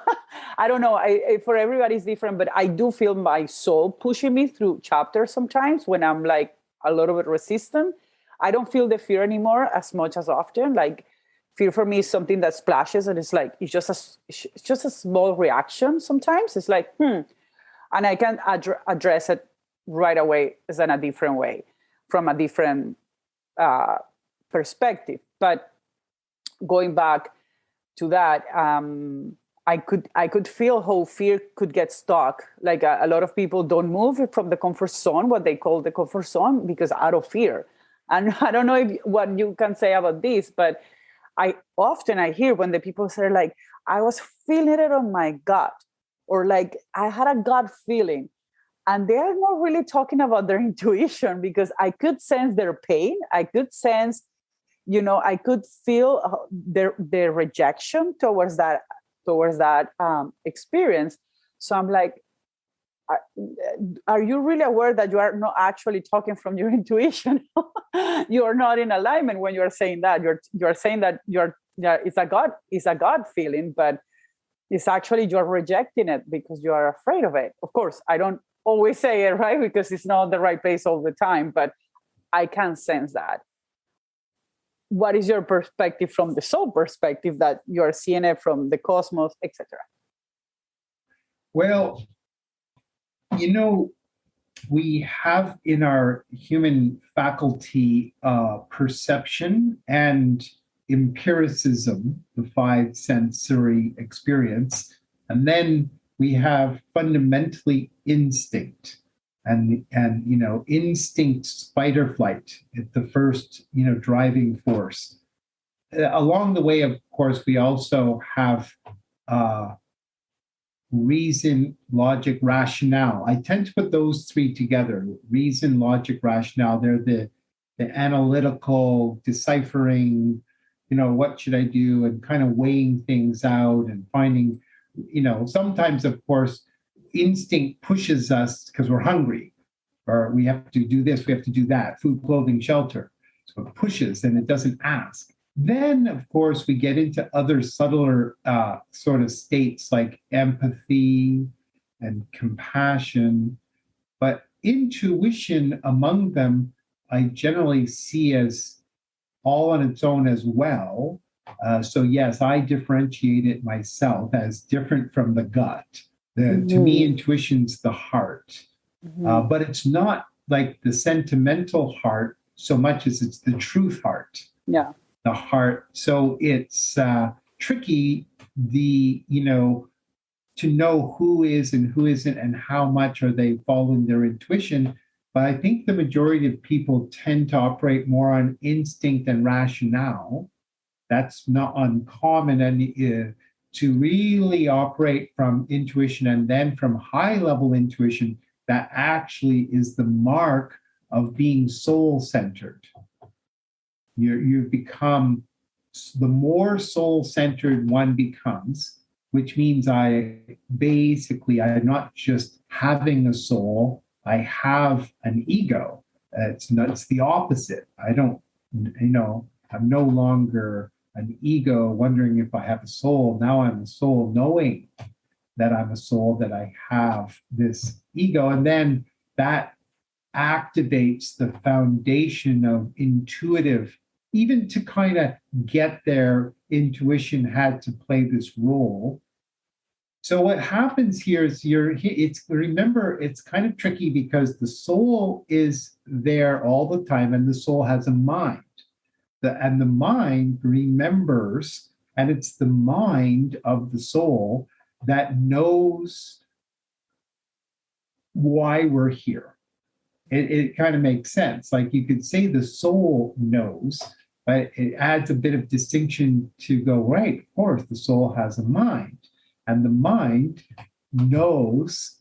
I don't know. For everybody it's different, but I do feel my soul pushing me through chapters sometimes when I'm like a little bit resistant. I don't feel the fear anymore as much as often. Like, fear for me is something that splashes, and it's like it's just a small reaction. Sometimes it's like and I can address it right away as in a different way, from a different perspective. But going back to that, I could feel how fear could get stuck. Like a lot of people don't move from the comfort zone, what they call the comfort zone, because out of fear. And I don't know what you can say about this, but I hear when the people say, like, I was feeling it on my gut, or like I had a gut feeling, and they're not really talking about their intuition, because I could sense their pain. I could sense, I could feel their rejection towards that experience. So I'm like, are you really aware that you are not actually talking from your intuition? You are not in alignment when you are saying that. You're saying that it's a God feeling, but it's actually you're rejecting it because you are afraid of it. Of course, I don't always say it, right, because it's not the right place all the time, but I can sense that. What is your perspective from the soul perspective, that you are seeing it from the cosmos, etc.? Well, we have in our human faculty perception and empiricism, the five sensory experience, and then we have fundamentally instinct. And instinct, fight or flight, the first driving force. Along the way, of course, we also have reason, logic, rationale. I tend to put those three together: reason, logic, rationale. They're the analytical, deciphering, what should I do, and kind of weighing things out and finding, sometimes, of course, instinct pushes us because we're hungry, or we have to do this, we have to do that, food, clothing, shelter. So it pushes and it doesn't ask. Then, of course, we get into other subtler sort of states like empathy and compassion. But intuition among them, I generally see as all on its own as well. So yes, I differentiate it myself as different from the gut. To me, intuition's the heart. But it's not like the sentimental heart so much as it's the truth heart. Yeah. The heart. So it's tricky, to know who is and who isn't and how much are they following their intuition. But I think the majority of people tend to operate more on instinct and rationale. That's not uncommon. And to really operate from intuition and then from high level intuition, that actually is the mark of being soul centered. You've become, the more soul centered one becomes, which means I'm not just having a soul, I have an ego. It's the opposite. I'm no longer an ego wondering if I have a soul. Now I'm a soul knowing that I'm a soul, that I have this ego. And then that activates the foundation of intuitive, even to kind of get there, intuition had to play this role. So what happens here is remember, it's kind of tricky because the soul is there all the time and the soul has a mind. And the mind remembers, and it's the mind of the soul that knows why we're here. It kind of makes sense. Like you could say the soul knows, but it adds a bit of distinction to go, right, of course, the soul has a mind. And the mind knows.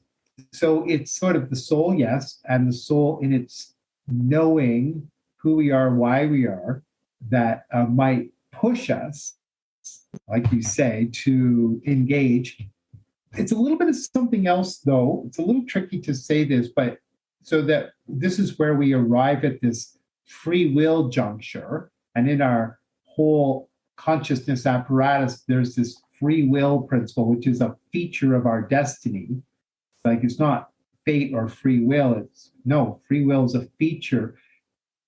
So it's sort of the soul, yes, and the soul in its knowing who we are, why we are, that might push us, like you say, to engage. It's a little bit of something else, though. It's a little tricky to say this, but so that this is where we arrive at this free will juncture. And in our whole consciousness apparatus, there's this free will principle, which is a feature of our destiny. Like it's not fate or free will. Free will is a feature.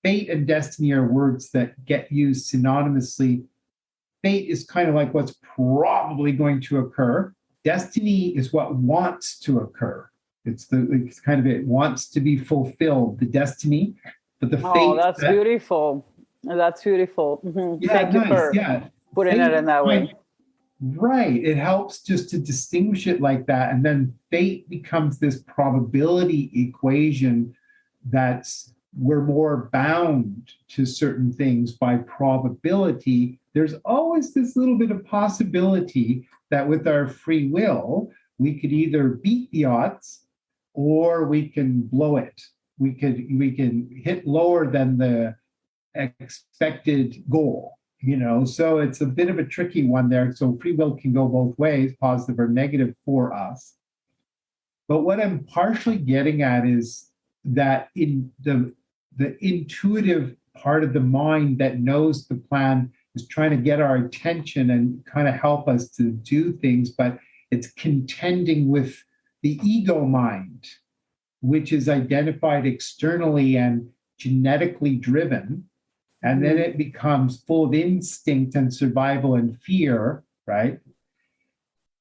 Fate and destiny are words that get used synonymously. Fate is kind of like what's probably going to occur. Destiny is what wants to occur. It wants to be fulfilled, the destiny, but the fate. Oh, that's beautiful. That's beautiful. Mm-hmm. Yeah, Thank you for putting it in that way. Right. It helps just to distinguish it like that. And then fate becomes this probability equation that's we're more bound to certain things by probability. There's always this little bit of possibility that with our free will, we could either beat the odds or we can blow it. We can hit lower than the expected goal. So it's a bit of a tricky one there. So free will can go both ways, positive or negative for us. But what I'm partially getting at is that in the intuitive part of the mind that knows the plan is trying to get our attention and kind of help us to do things, but it's contending with the ego mind, which is identified externally and genetically driven. And then it becomes full of instinct and survival and fear, right?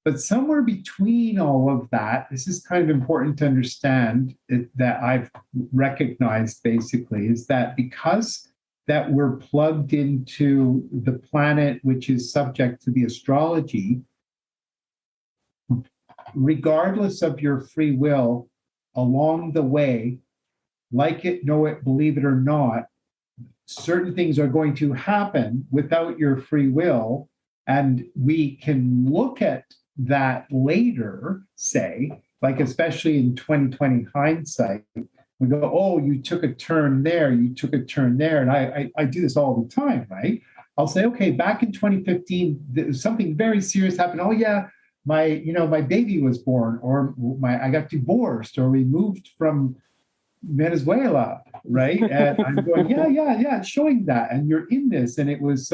But somewhere between all of that, this is kind of important to understand that I've recognized basically, is that because that we're plugged into the planet, which is subject to the astrology, regardless of your free will, along the way, like it, know it, believe it or not, certain things are going to happen without your free will. And we can look at that later, say, like especially in 2020 hindsight, we go, oh, you took a turn there, you took a turn there. And I do this all the time, right? I'll say, okay, back in 2015, something very serious happened. Oh yeah, my baby was born, or I got divorced, or we moved from Venezuela, right? And I'm going, yeah, showing that. And you're in this. And it was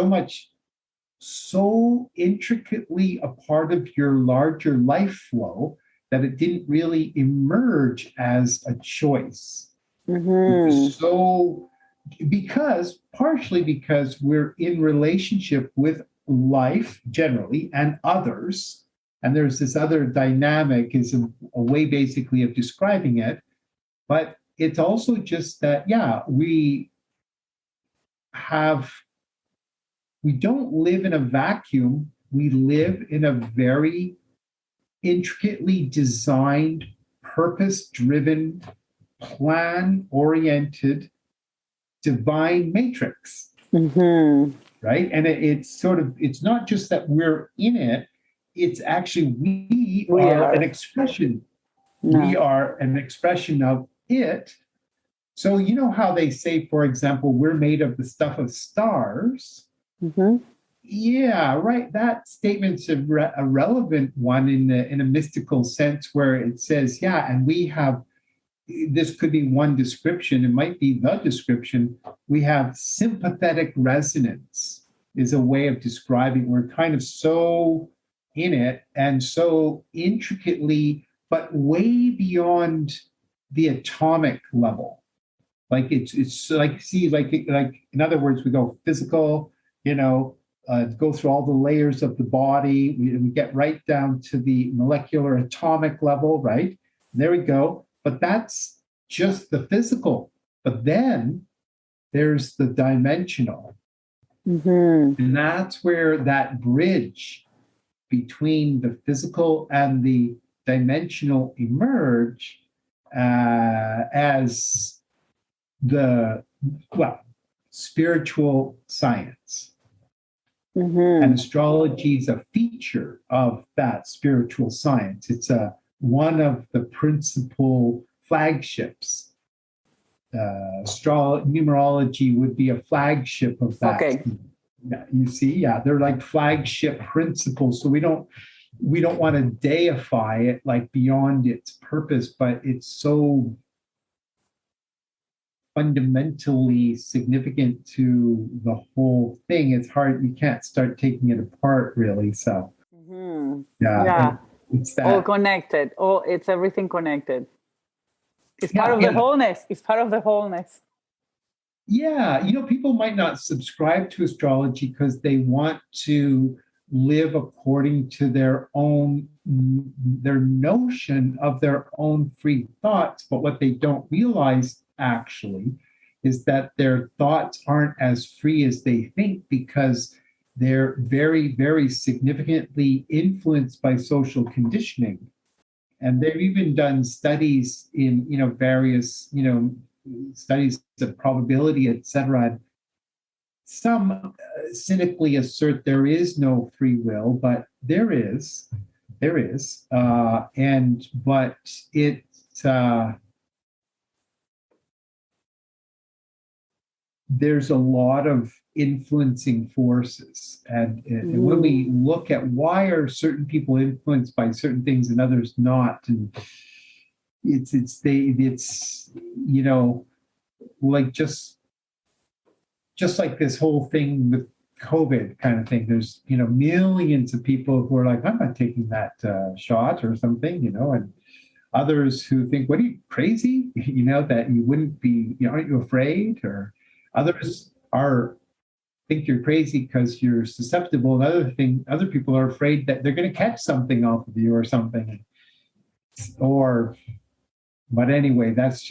so intricately a part of your larger life flow that it didn't really emerge as a choice. Mm-hmm. So, partially because we're in relationship with life generally and others, And there's this other dynamic is a way basically of describing it. But it's also just that, yeah, we don't live in a vacuum. We live in a very intricately designed, purpose-driven, plan-oriented, divine matrix. Mm-hmm. Right? And it's not just that we're in it, it's actually we are an expression. No. We are an expression of it. So you know how they say, for example, we're made of the stuff of stars. Mm-hmm. Yeah, right. That statement's a relevant one in a mystical sense, where it says, yeah, and we have, this could be one description, it might be the description, we have sympathetic resonance is a way of describing, we're kind of so in it and so intricately, but way beyond the atomic level. Like it's like, see, like in other words, we go physical, go through all the layers of the body. We get right down to the molecular atomic level, right? There we go. But that's just the physical. But then there's the dimensional. Mm-hmm. And that's where that bridge between the physical and the dimensional emerge as the, spiritual science. Mm-hmm. And astrology is a feature of that spiritual science. It's one of the principal flagships. Numerology would be a flagship of that. Okay. You see, yeah, they're like flagship principles. So we don't want to deify it like beyond its purpose, but it's so fundamentally significant to the whole thing. It's hard, you can't start taking it apart really. So yeah. It's that all connected. It's everything connected. It's part of the wholeness. It's part of the wholeness. Yeah, people might not subscribe to astrology because they want to live according to their notion of their own free thoughts. But what they don't realize actually is that their thoughts aren't as free as they think, because they're very, very significantly influenced by social conditioning. And they've even done studies in, various, studies of probability, etc. Some cynically assert there is no free will, but there is. But there's a lot of influencing forces. And when we look at why are certain people influenced by certain things and others not, and it's like just like this whole thing with COVID kind of thing, there's, millions of people who are like, I'm not taking that shot or something, and others who think, what are you, crazy? That you wouldn't be, aren't you afraid? Or others think you're crazy because you're susceptible. Other people are afraid that they're going to catch something off of you or something. But anyway, that's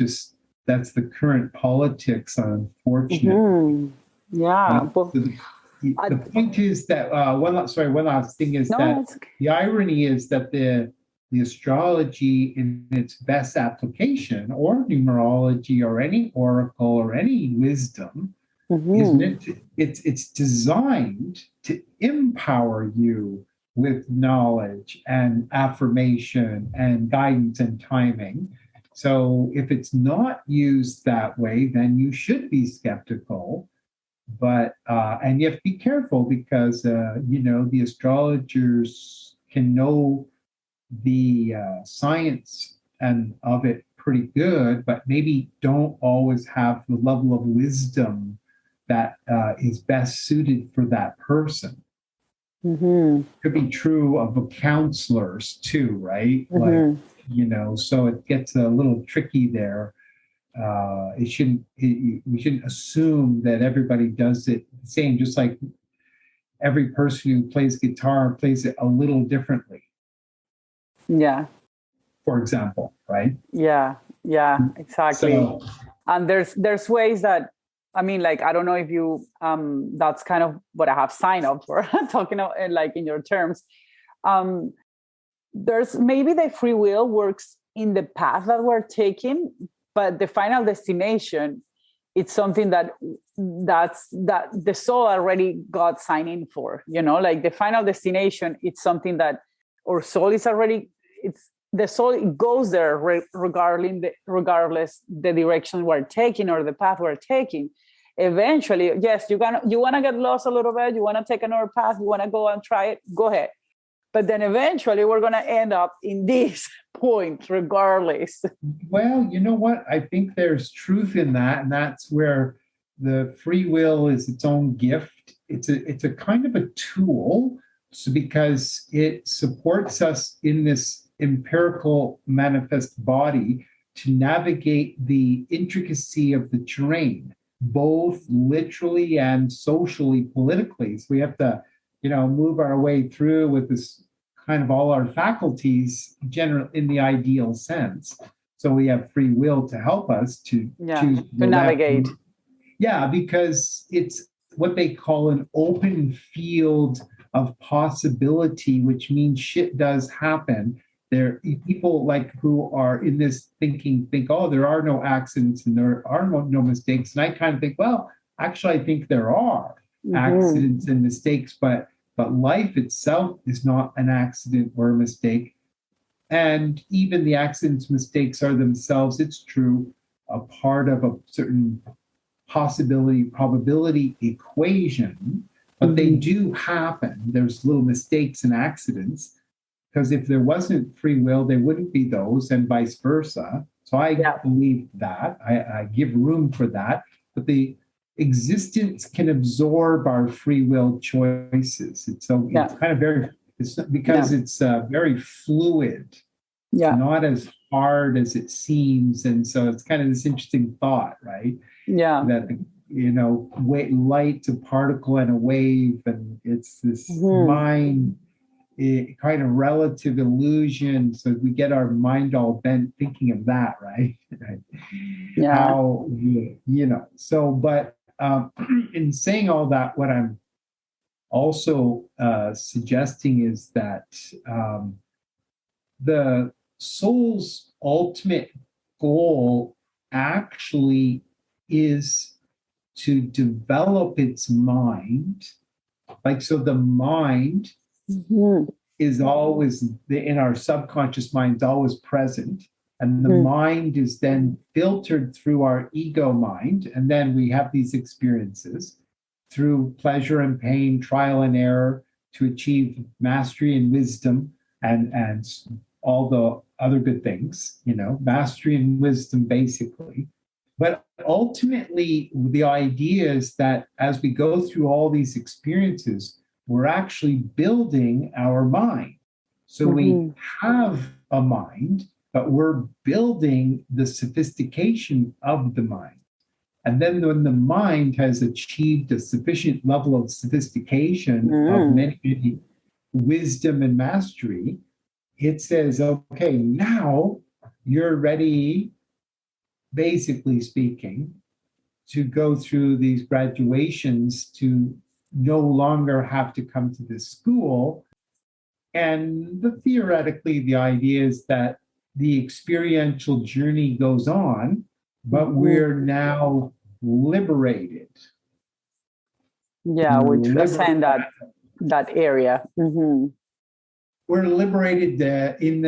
the current politics, unfortunately. Yeah. The point is that one last thing is the irony is that the astrology in its best application, or numerology, or any oracle, or any wisdom, is meant to, it's designed to empower you with knowledge and affirmation and guidance and timing. So if it's not used that way, then you should be skeptical. But and you have to be careful, because the astrologers can know the science and of it pretty good, but maybe don't always have the level of wisdom that is best suited for that person. Could be true of counselors too, right? Like, so it gets a little tricky there. We shouldn't assume that everybody does it the same, just like every person who plays guitar plays it a little differently. Yeah. for example, right? Yeah. Yeah. Exactly. So, And there's ways that, I mean, like, I don't know if you that's kind of what I have signed up for, talking of, like, in your terms. Um, there's maybe the free will works in the path that we're taking, but the final destination, it's something that the soul already got signed in for, like the final destination, it's something that our soul is already, it's the soul goes there regardless the direction we're taking or the path we're taking. Eventually, yes, you want to get lost a little bit, you want to take another path, you want to go and try it, go ahead. But then eventually we're going to end up in this point regardless. well, you know what? I think there's truth in that, and that's where the free will is its own gift. It's a kind of a tool, so because it supports us in this empirical manifest body to navigate the intricacy of the terrain, both literally and socially, politically. So we have to, move our way through with this kind of all our faculties general in the ideal sense. So we have free will to help us to choose to navigate. Yeah, because it's what they call an open field of possibility, which means shit does happen. There people like who are in this thinking think, oh, there are no accidents and there are no mistakes. And I kind of think, well, actually, I think there are accidents and mistakes, but life itself is not an accident or a mistake. And even the accidents, mistakes are themselves, it's true, a part of a certain possibility, probability equation, but they do happen. There's little mistakes and accidents, because if there wasn't free will, there wouldn't be those, and vice versa. So I believe that. I give room for that. But the existence can absorb our free will choices. It's kind of it's very fluid. Yeah. It's not as hard as it seems. And so it's kind of this interesting thought, right? Yeah. That, light to particle and a wave, and it's this mind, kind of relative illusion. So we get our mind all bent thinking of that, right? Yeah. How, so, but in saying all that, what I'm also suggesting is that the soul's ultimate goal actually is to develop its mind. Like, so the mind is always in our subconscious mind, always present. And the mind is then filtered through our ego mind. And then we have these experiences through pleasure and pain, trial and error, to achieve mastery and wisdom and all the other good things, mastery and wisdom, basically. But ultimately, the idea is that as we go through all these experiences, we're actually building our mind. So we have a mind, but we're building the sophistication of the mind. And then when the mind has achieved a sufficient level of sophistication of many wisdom and mastery, it says, okay, now you're ready, basically speaking, to go through these graduations, to no longer have to come to this school. And theoretically, the idea is that the experiential journey goes on, but we're now liberated. Yeah, we transcend that area. We're liberated in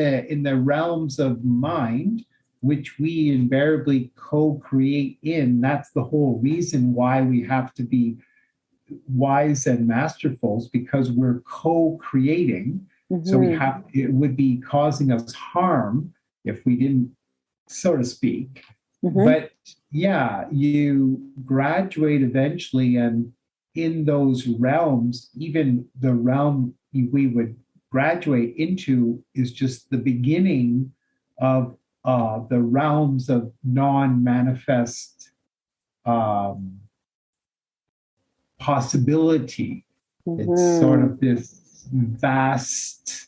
the realms of mind, which we invariably co-create in. That's the whole reason why we have to be wise and masterful, because we're co-creating. So it would be causing us harm if we didn't, so to speak. But yeah, you graduate eventually, and in those realms, even the realm we would graduate into is just the beginning of the realms of non-manifest possibility. It's sort of this vast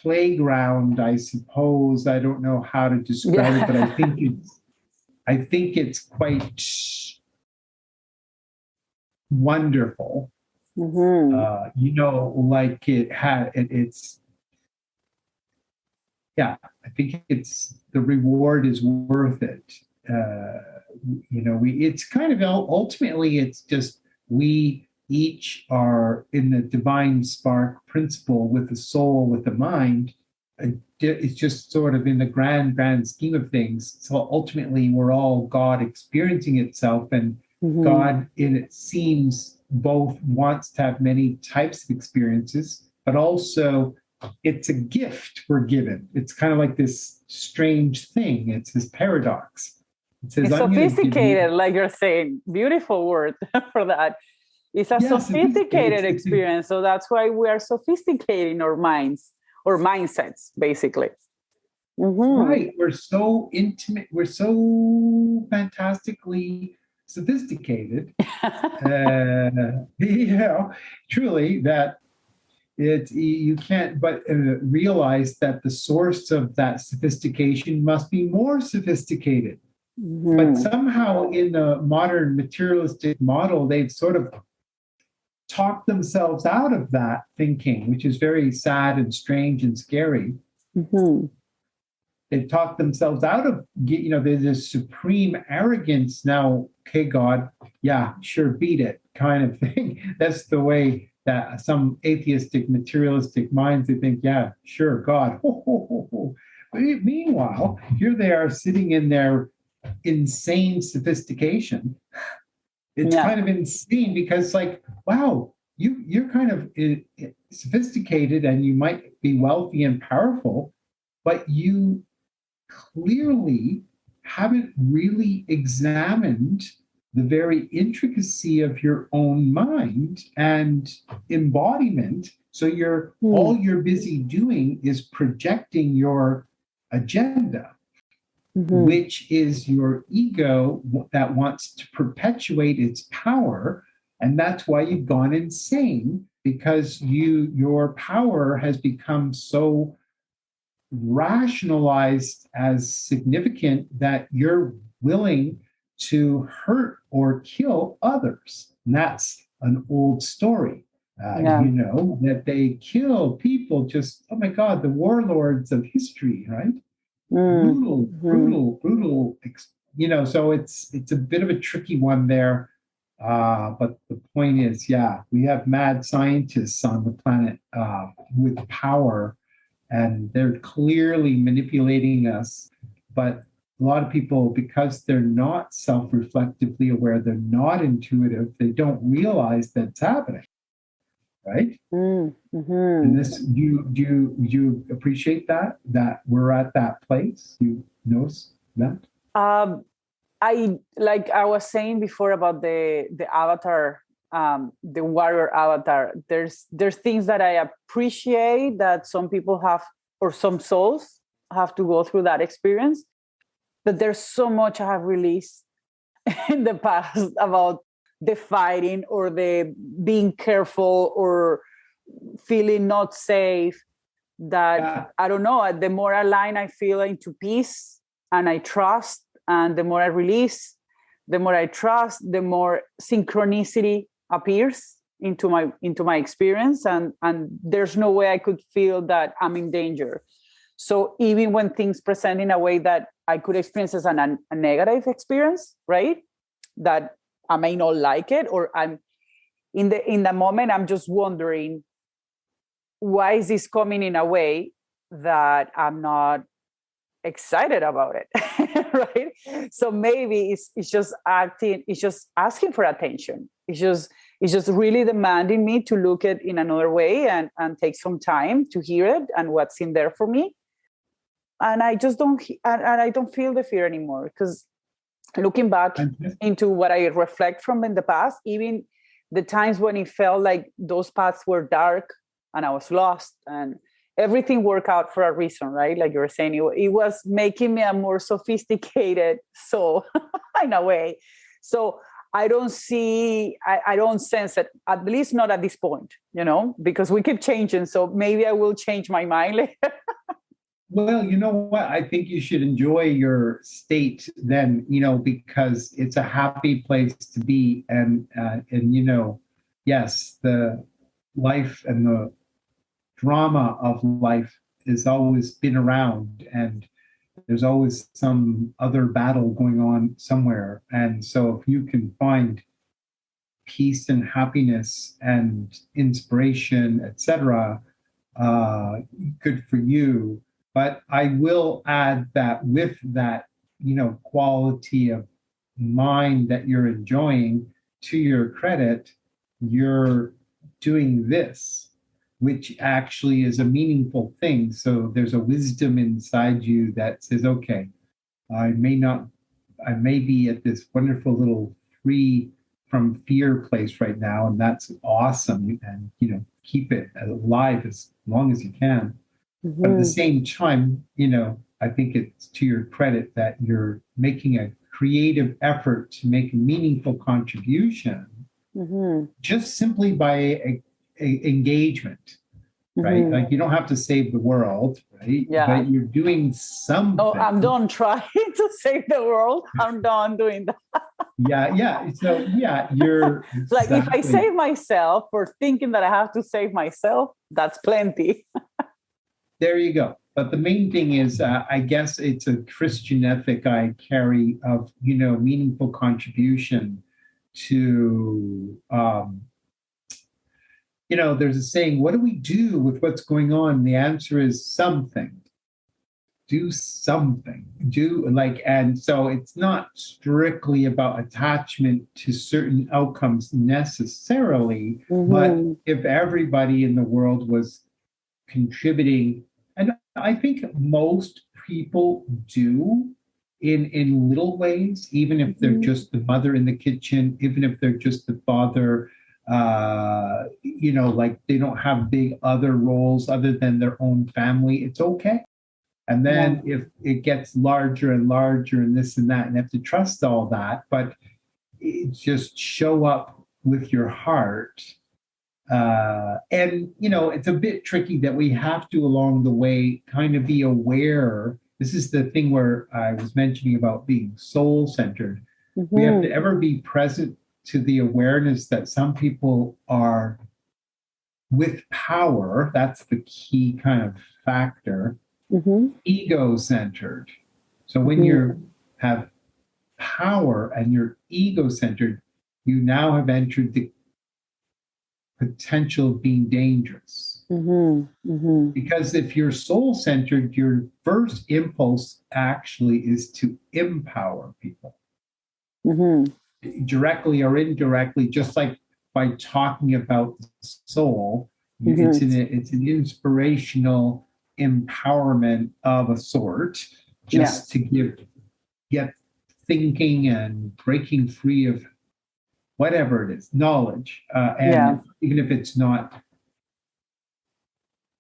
playground, I suppose. I don't know how to describe it, but I think it's quite wonderful. Like it's yeah, I think it's the reward is worth it. It's kind of ultimately, it's just we each are in the divine spark principle with the soul, with the mind. It's just sort of in the grand scheme of things. So ultimately, we're all God experiencing itself, and God, it seems, both wants to have many types of experiences, but also it's a gift we're given. It's kind of like this strange thing. It's this paradox. It's sophisticated, like you're saying. Beautiful word for that. It's a sophisticated experience. So that's why we are sophisticating our minds or mindsets, basically. Right. We're so intimate. We're so fantastically sophisticated. Truly, that you can't but realize that the source of that sophistication must be more sophisticated. But somehow in the modern materialistic model, they've sort of talked themselves out of that thinking, which is very sad and strange and scary. They've talked themselves out of, there's this supreme arrogance now, okay, God, yeah, sure, beat it kind of thing. That's the way that some atheistic, materialistic minds, they think, yeah, sure, God. But meanwhile, here they are sitting in their insane sophistication. It's kind of insane because, like, wow, you're kind of sophisticated and you might be wealthy and powerful, but you clearly haven't really examined the very intricacy of your own mind and embodiment. So all you're busy doing is projecting your agenda, which is your ego that wants to perpetuate its power. And that's why you've gone insane, because your power has become so rationalized as significant that you're willing to hurt or kill others. And that's an old story. That they kill people, just, oh my God, the warlords of history, right? Brutal. So it's a bit of a tricky one there. But the point is, we have mad scientists on the planet with power, and they're clearly manipulating us. But a lot of people, because they're not self-reflectively aware, they're not intuitive, they don't realize that's happening. Right? And this, do you appreciate that we're at that place? You notice that? I was saying before about the avatar, the warrior avatar. There's things that I appreciate that some people have, or some souls have to go through that experience. But there's so much I have released in the past about the fighting or the being careful or feeling not safe, that I don't know, the more aligned I feel into peace and I trust, and the more I release, the more I trust, the more synchronicity appears into my experience, and there's no way I could feel that I'm in danger. So even when things present in a way that I could experience as a negative experience, right, that I may not like it, or I'm in the moment, I'm just wondering, why is this coming in a way that I'm not excited about it, right? So maybe it's just asking for attention. It's just really demanding me to look at in another way and take some time to hear it and what's in there for me. And I just don't feel the fear anymore, because looking back into what I reflect from in the past, even the times when it felt like those paths were dark and I was lost, and everything worked out for a reason, right? Like you were saying, it was making me a more sophisticated soul in a way. So I don't see, I don't sense it, at least not at this point, because we keep changing. So maybe I will change my mind later. Well, you know what? I think you should enjoy your state then, because it's a happy place to be. And yes, the life and the drama of life has always been around, and there's always some other battle going on somewhere. And so if you can find peace and happiness and inspiration, etc., good for you. But I will add that with that, quality of mind that you're enjoying, to your credit, you're doing this, which actually is a meaningful thing. So there's a wisdom inside you that says, okay, I may be at this wonderful little free from fear place right now, and that's awesome. And, keep it alive as long as you can. Mm-hmm. But at the same time, I think it's to your credit that you're making a creative effort to make a meaningful contribution, mm-hmm. just simply by engagement, right? Mm-hmm. Like, you don't have to save the world, right? Yeah. But you're doing something. Oh, I'm done trying to save the world. I'm done doing that. Yeah. So, you're like, if I save myself for thinking that I have to save myself, that's plenty. There you go. But the main thing is, I guess it's a Christian ethic I carry of, meaningful contribution to, there's a saying, what do we do with what's going on? The answer is something. Do something. And so it's not strictly about attachment to certain outcomes necessarily, mm-hmm. but if everybody in the world was contributing, and I think most people do in little ways, even if they're just the mother in the kitchen, even if they're just the father, like they don't have big other roles other than their own family, it's okay. And then if it gets larger and larger and this and that, and you have to trust all that, but it just show up with your heart. And, it's a bit tricky that we have to, along the way, kind of be aware. This is the thing where I was mentioning about being soul-centered. Mm-hmm. We have to ever be present to the awareness that some people are with power. That's the key kind of factor. Mm-hmm. Ego-centered. So when you have power and you're ego-centered, you now have entered the potential of being dangerous. Mm-hmm. Mm-hmm. Because if you're soul-centered, your first impulse actually is to empower people. Mm-hmm. Directly or indirectly, just like by talking about the soul, mm-hmm. it's an inspirational empowerment of a sort, just to get thinking and breaking free of whatever it is, knowledge, and even if it's not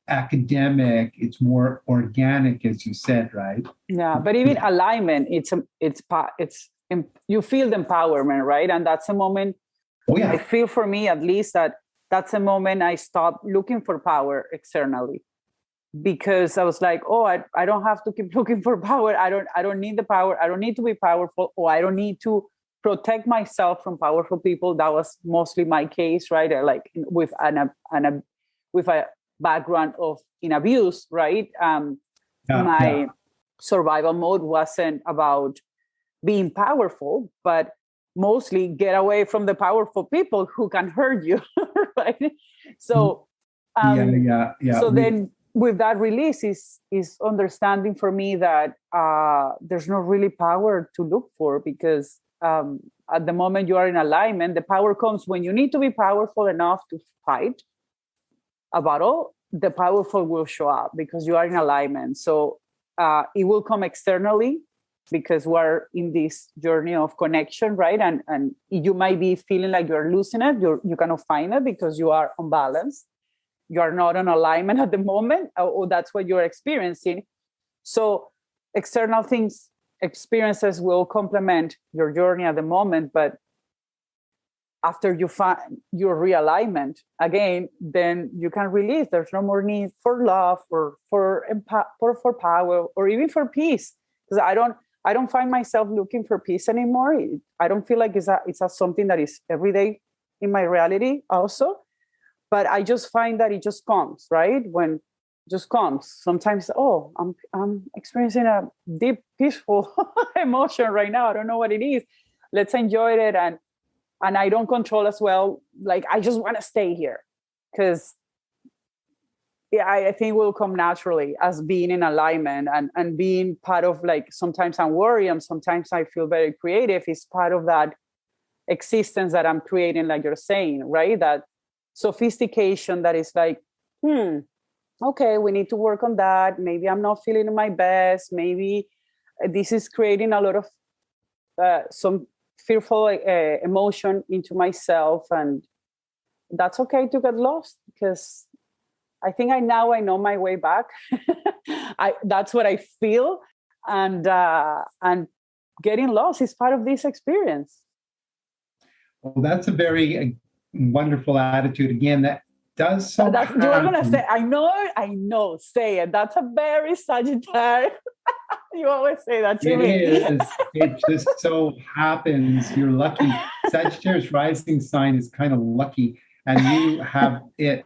academic, it's more organic, as you said, right? Yeah, but even alignment, it's you feel the empowerment, right? And that's a moment. I feel, for me at least, that's a moment I stopped looking for power externally, because I was like, I don't have to keep looking for power. I don't need the power. I don't need to be powerful, or I don't need to protect myself from powerful people. That was mostly my case, right? Like with a background in abuse, right? My survival mode wasn't about being powerful, but mostly get away from the powerful people who can hurt you, right? So, So then, with that release is understanding for me that there's no really power to look for, because at the moment you are in alignment, the power comes when you need to be powerful enough to fight a battle. The powerful will show up because you are in alignment. So it will come externally, because we're in this journey of connection, right? And you might be feeling like you're losing it. You cannot find it because you are unbalanced. You are not in alignment at the moment, or that's what you're experiencing. So external experiences will complement your journey at the moment, but after you find your realignment again, then you can release. There's no more need for love or for power or even for peace. Because I don't find myself looking for peace anymore. I don't feel like it's something that is every day in my reality also. But I just find that it just comes, right? When it just comes. Sometimes, I'm experiencing a deep, peaceful emotion right now. I don't know what it is. Let's enjoy it. And I don't control as well. Like, I just want to stay here. Because I think it will come naturally as being in alignment and being part of, like, sometimes I'm worried and sometimes I feel very creative. It's part of that existence that I'm creating, like you're saying, right? That sophistication that is like, okay, we need to work on that. Maybe I'm not feeling my best. Maybe this is creating a lot of some fearful emotion into myself. And that's okay to get lost, because I think I know my way back. That's what I feel. And getting lost is part of this experience. Well, that's a very wonderful attitude. Again, that does so happen. You are going to say, I know, say it. That's a very Sagittarius. You always say that to me. It is. It just so happens you're lucky. Sagittarius rising sign is kind of lucky. And you have you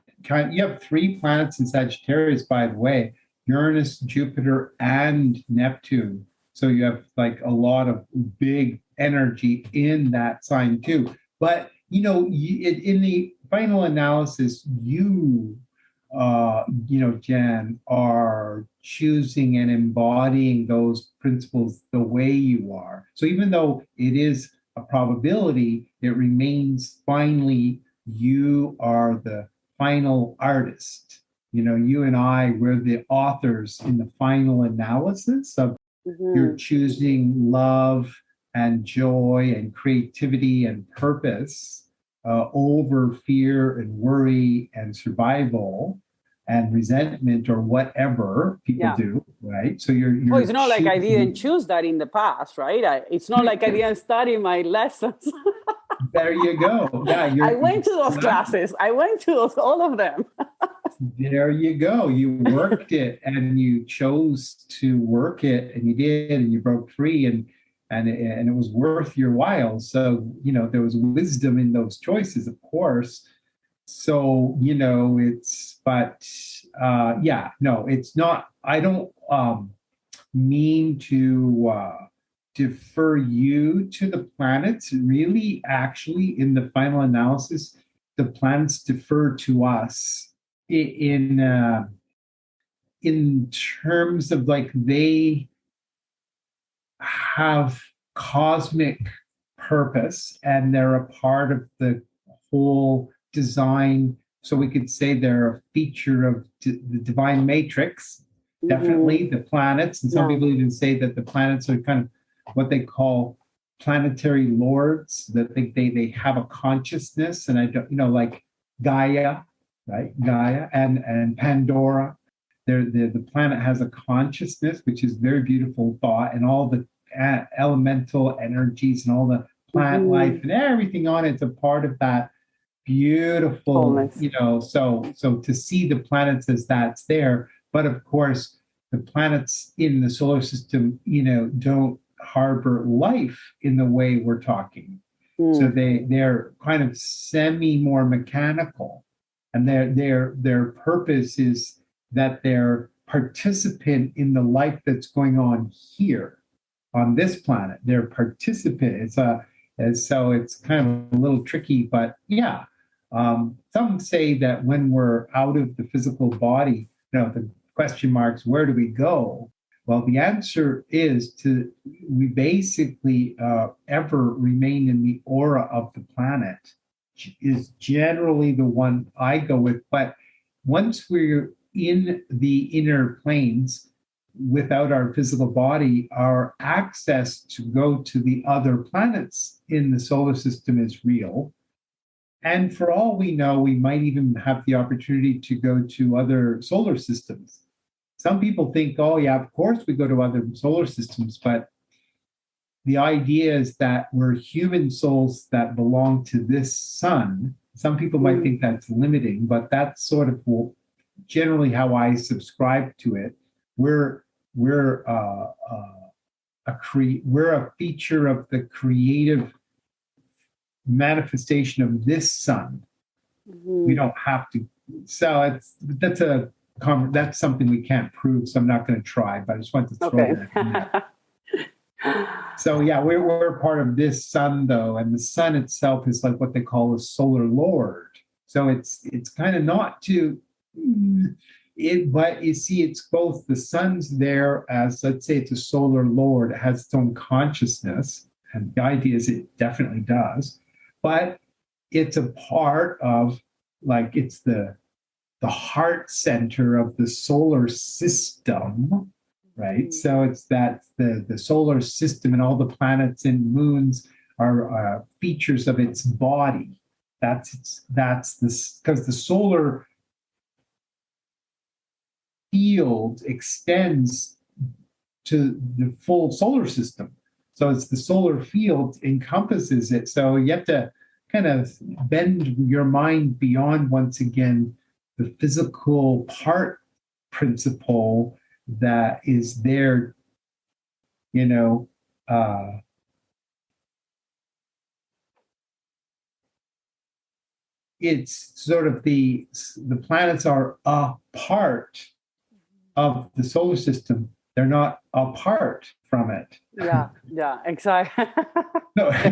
have 3 planets in Sagittarius, by the way, Uranus, Jupiter, and Neptune. So you have like a lot of big energy in that sign too. But, in the final analysis, Jan, are choosing and embodying those principles the way you are. So even though it is a probability, it remains finally you are the final artist. You and I, we're the authors in the final analysis of you're choosing love and joy and creativity and purpose over fear and worry and survival and resentment or whatever people do, right? So you're it's not like I didn't choose that in the past, right? It's not like I didn't study my lessons. There you go. Yeah, I went to those classes. I went to all of them. There you go. You worked it and you chose to work it, and you did, and you broke free, and it was worth your while. So, there was wisdom in those choices, of course. So, it's not, I don't mean to defer you to the planets. Really, actually, in the final analysis, the planets defer to us in terms of, like, they have cosmic purpose and they're a part of the whole design. So we could say they're a feature of the divine matrix, definitely the planets. And some people even say that the planets are kind of what they call planetary lords, that they have a consciousness. And I don't, like Gaia, right? Gaia and Pandora. The planet has a consciousness, which is very beautiful thought, and all the elemental energies and all the plant life and everything on it's a part of that beautiful, so to see the planets as that's there. But of course, the planets in the solar system, don't harbor life in the way we're talking. So they're kind of more mechanical, and their purpose is that they're participant in the life that's going on here on this planet. They're participant. So it's kind of a little tricky, but yeah. Some say that when we're out of the physical body, the question marks, where do we go? Well, the answer is we basically ever remain in the aura of the planet, is generally the one I go with. But once we're in the inner planes without our physical body, our access to go to the other planets in the solar system is real. And for all we know, we might even have the opportunity to go to other solar systems. Some people think, oh, yeah, of course we go to other solar systems, but the idea is that we're human souls that belong to this sun. Some people might think that's limiting, but that's sort of generally how I subscribe to it. We're a feature of the creative manifestation of this sun. We don't have to. So that's something we can't prove. So I'm not going to try. But I just want to throw that in there. So yeah, we're part of this sun though, and the sun itself is like what they call a solar lord. So it's kind of not to it, but you see, it's both the sun's there as, let's say, it's a solar lord, it has its own consciousness, and the idea is it definitely does, but it's a part of, like, it's the heart center of the solar system. Right, so it's that the solar system and all the planets and moons are features of its body. That's this, because the solar field extends to the full solar system. So it's the solar field encompasses it. So you have to kind of bend your mind beyond, once again, the physical part principle that is there, it's sort of the planets are a part of the solar system. They're not apart from it. Yeah, exactly. No. The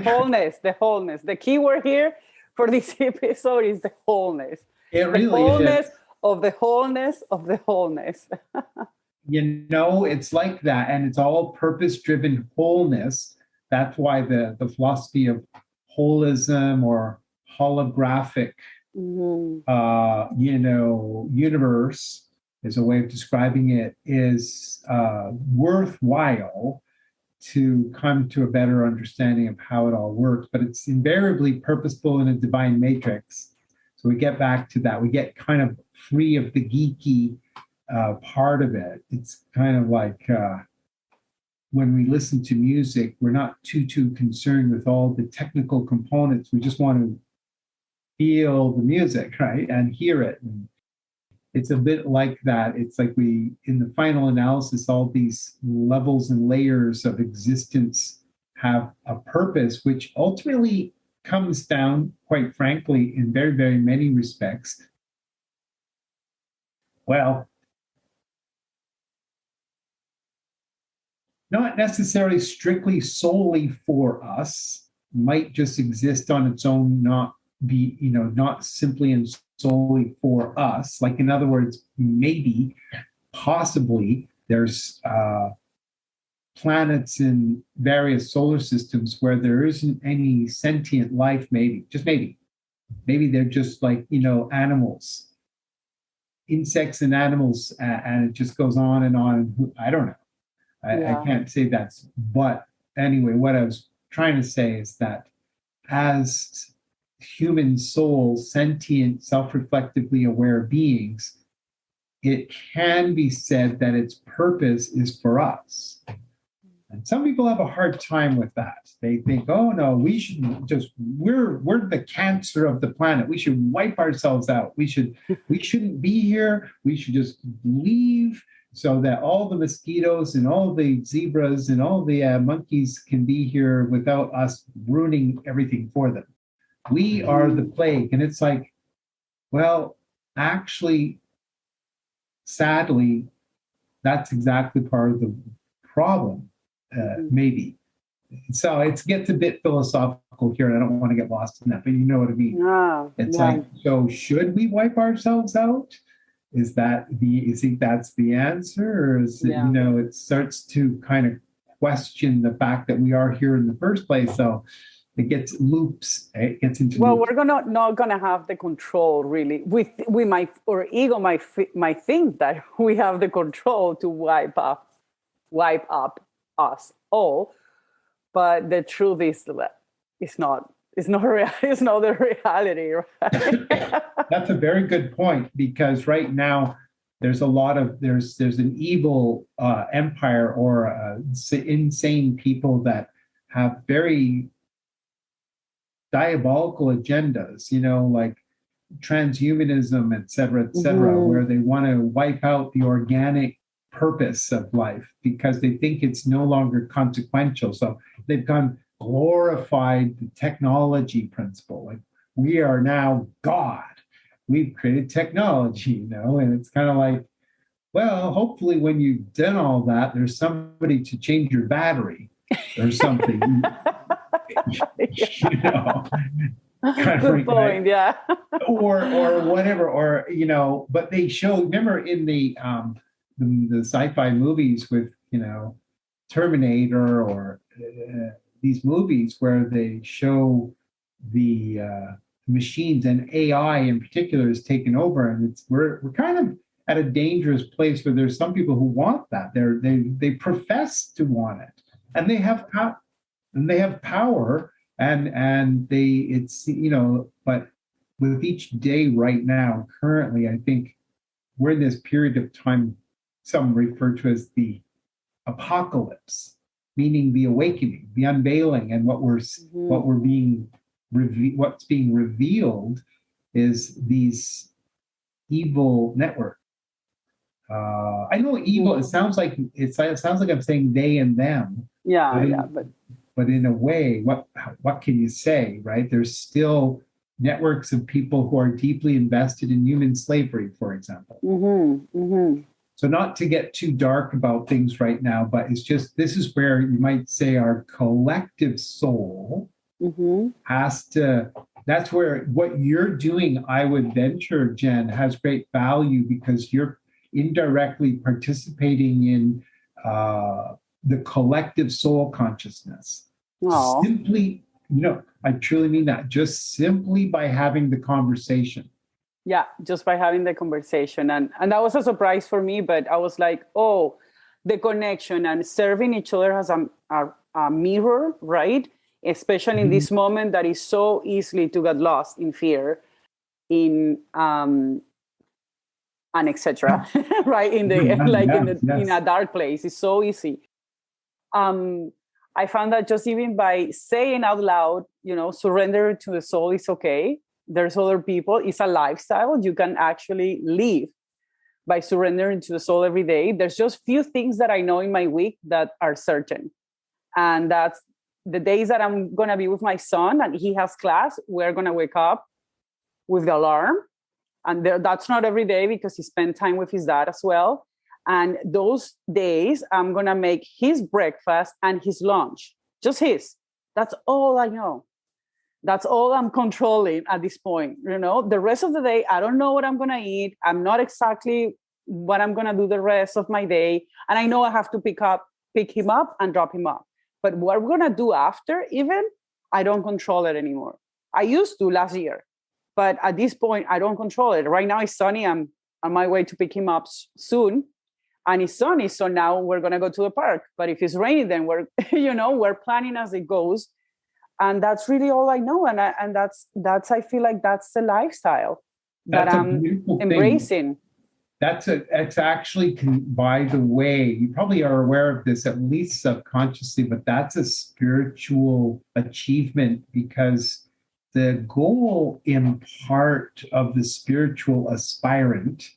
wholeness. The key word here for this episode is the wholeness. It really is. Of the wholeness of the wholeness. It's like that, and it's all purpose-driven wholeness. That's why the philosophy of holism or holographic, universe is a way of describing it, is worthwhile to come to a better understanding of how it all works. But it's invariably purposeful in a divine matrix. So we get back to that. We get kind of free of the geeky part of it. It's kind of like when we listen to music, we're not too concerned with all the technical components. We just want to feel the music, right, and hear it. And it's a bit like that. It's like in the final analysis, all these levels and layers of existence have a purpose, which ultimately comes down, quite frankly, in very, very many respects. Well, not necessarily strictly solely for us, might just exist on its own, not simply and solely for us. Like, in other words, maybe, possibly, there's planets in various solar systems where there isn't any sentient life, maybe, just maybe. Maybe they're just like, animals, insects and animals, and it just goes on and on. I don't know. I can't say that's, but anyway, what I was trying to say is that as human souls, sentient, self-reflectively aware beings, it can be said that its purpose is for us. And some people have a hard time with that. They think, oh no, we should just, we're the cancer of the planet. We should wipe ourselves out. We shouldn't be here. We should just leave so that all the mosquitoes and all the zebras and all the monkeys can be here without us ruining everything for them. We are the plague. And it's like, well, actually, sadly, that's exactly part of the problem, maybe. So it gets a bit philosophical here, and I don't want to get lost in that, but you know what I mean. Like, so should we wipe ourselves out? Is that you think that's the answer? Or is it, it starts to kind of question the fact that we are here in the first place. So it gets loops. It gets into loops. We're not gonna have the control, really. Our ego might think that we have the control to wipe up us all, but the truth is it's not the reality, right? That's a very good point, because right now there's an evil empire or insane people that have very diabolical agendas, like transhumanism, et cetera, where they want to wipe out the organic purpose of life because they think it's no longer consequential. So they've glorified the technology principle. Like, we are now God. We've created technology, and it's kind of like, well, hopefully when you've done all that, there's somebody to change your battery or something. Good point, yeah. or whatever, but they show, remember in the sci-fi movies with, Terminator or these movies where they show the machines, and AI in particular is taken over, and we're kind of at a dangerous place where there's some people who want that. They profess to want it, and they have power, and but with each day right now, currently, I think we're in this period of time some refer to as the apocalypse, meaning the awakening, the unveiling, and what's being revealed is these evil networks. I know evil. It sounds like I'm saying they and them. But in a way, what can you say, right? There's still networks of people who are deeply invested in human slavery, for example. So not to get too dark about things right now, but it's just, this is where you might say our collective soul has to, that's where what you're doing, I would venture, Jen, has great value because you're indirectly participating in the collective soul consciousness. Aww. Simply, I truly mean that, just simply by having the conversation. Yeah, just by having the conversation. And that was a surprise for me, but I was like, oh, the connection and serving each other as a mirror, right? Especially in this moment that is so easily to get lost in fear, in and etc. right? In a dark place. It's so easy. I found that just even by saying out loud, surrender to the soul is okay. There's other people. It's a lifestyle you can actually live by surrendering to the soul every day. There's just few things that I know in my week that are certain. And that's the days that I'm going to be with my son and he has class, we're going to wake up with the alarm. And that's not every day because he spent time with his dad as well. And those days, I'm going to make his breakfast and his lunch, just his. That's all I know. That's all I'm controlling at this point. The rest of the day, I don't know what I'm going to eat. I'm not exactly what I'm going to do the rest of my day. And I know I have to pick him up and drop him off. But what we're going to do after, even, I don't control it anymore. I used to last year. But at this point, I don't control it. Right now, it's sunny. I'm on my way to pick him up soon. And it's sunny, so now we're going to go to the park. But if it's raining, then we're planning as it goes. And that's really all I know. And that's I feel like that's the lifestyle that I'm embracing. It's actually, by the way, you probably are aware of this, at least subconsciously, but that's a spiritual achievement because the goal in part of the spiritual aspirant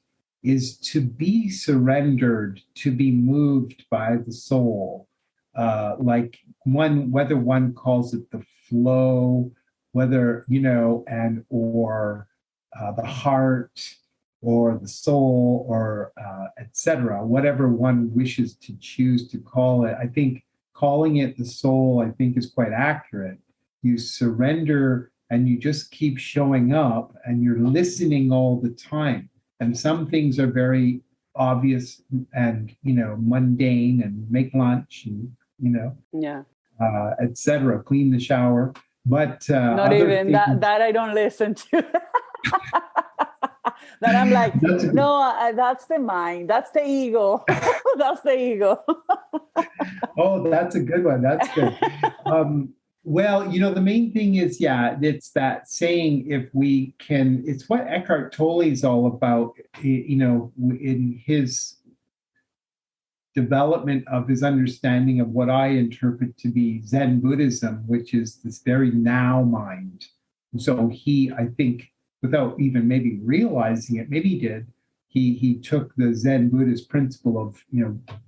is to be surrendered, to be moved by the soul. Whether one calls it the flow, whether, or the heart or the soul or etc., whatever one wishes to choose to call it. I think calling it the soul, I think, is quite accurate. You surrender and you just keep showing up and you're listening all the time. And some things are very obvious and, mundane, and make lunch and, etc., clean the shower. But not even that I don't listen to. That I'm like, that's the mind. That's the ego. That's the ego. Oh, that's a good one. That's good. Well, the main thing is, it's that saying, if we can, it's what Eckhart Tolle is all about, in his development of his understanding of what I interpret to be Zen Buddhism, which is this very now mind. So he, I think, without even maybe realizing it, maybe he did, he took the Zen Buddhist principle of,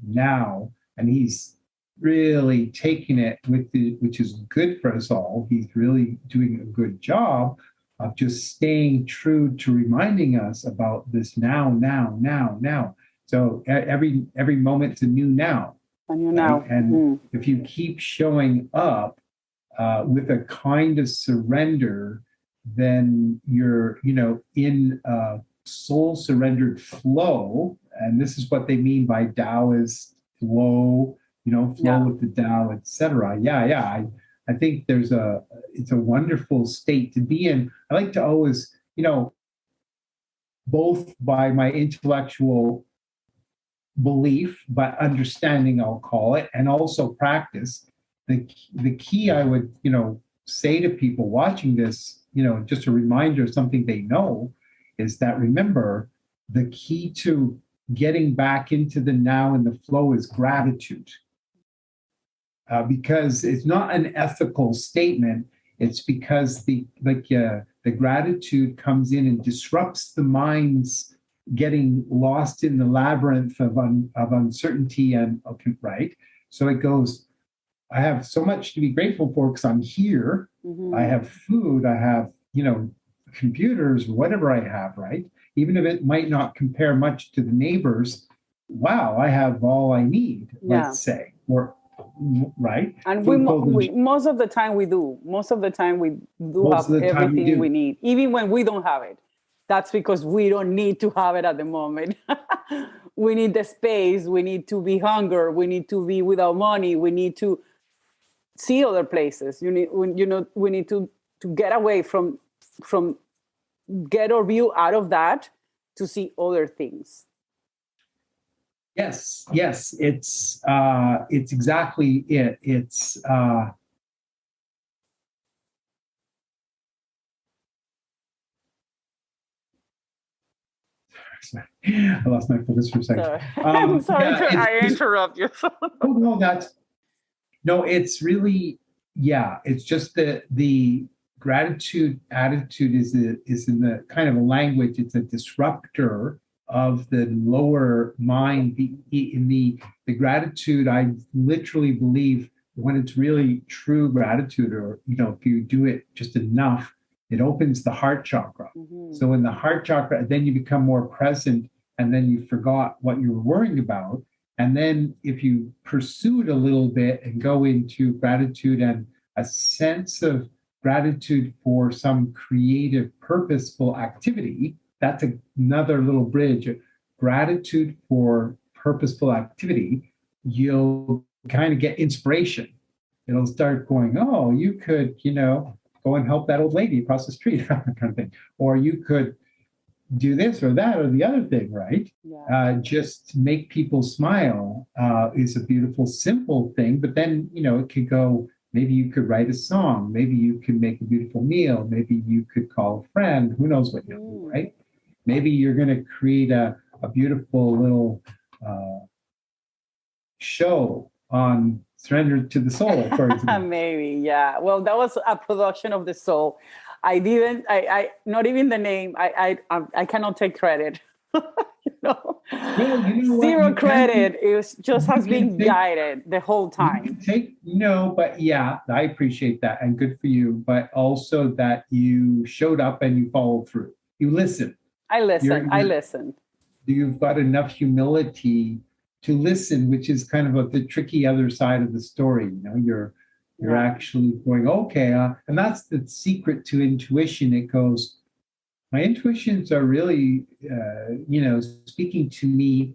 now, and he's really taking it which is good for us all. He's really doing a good job of just staying true to reminding us about this now. So every moment's a new now. A new now. Right? And if you keep showing up with a kind of surrender, then you're, in a soul surrendered flow. And this is what they mean by Taoist flow, flow with the Tao, etc. Yeah. I think it's a wonderful state to be in. I like to always, both by my intellectual belief, but understanding, I'll call it, and also practice. The key I would, say to people watching this, just a reminder of something they know, is that, remember, the key to getting back into the now and the flow is gratitude. Because it's not an ethical statement. It's because the gratitude comes in and disrupts the mind's getting lost in the labyrinth of uncertainty and right. So it goes, I have so much to be grateful for because I'm here. Mm-hmm. I have food. I have, computers, whatever I have, right? Even if it might not compare much to the neighbors, wow, I have all I need, let's say, or right. And we most of the time we do. Most of the time we do have everything we need, even when we don't have it. That's because we don't need to have it at the moment. We need the space. We need to be hungry. We need to be without money. We need to see other places. We need to get away from get our view out of that to see other things. Yes, it's exactly it. It's I lost my focus for a second. I'm sorry I interrupt you. It's really, it's just the gratitude attitude is in the kind of a language. It's a disruptor of the lower mind. In the gratitude, I literally believe when it's really true gratitude, or if you do it just enough, it opens the heart chakra. Mm-hmm. So in the heart chakra, then you become more present, and then you forgot what you were worrying about. And then if you pursue it a little bit and go into gratitude and a sense of gratitude for some creative, purposeful activity, that's another little bridge. Gratitude for purposeful activity, you'll kind of get inspiration. It'll start going, oh, you could, go and help that old lady across the street, kind of thing. Or you could do this or that or the other thing, right? Yeah. Just make people smile is a beautiful, simple thing. But then, it could go, maybe you could write a song. Maybe you could make a beautiful meal. Maybe you could call a friend. Who knows what you'll do, right? Maybe you're going to create a beautiful little show on Surrender to the Soul, for example. Maybe, yeah. Well, that was a production of the Soul. I not even the name. I cannot take credit. Zero credit. It just has been guided the whole time. But yeah, I appreciate that, and good for you. But also that you showed up and you followed through. You listened. I listened. You've got enough humility to listen, which is kind of the tricky other side of the story. You're actually going, okay, and that's the secret to intuition. It goes, my intuitions are really, speaking to me,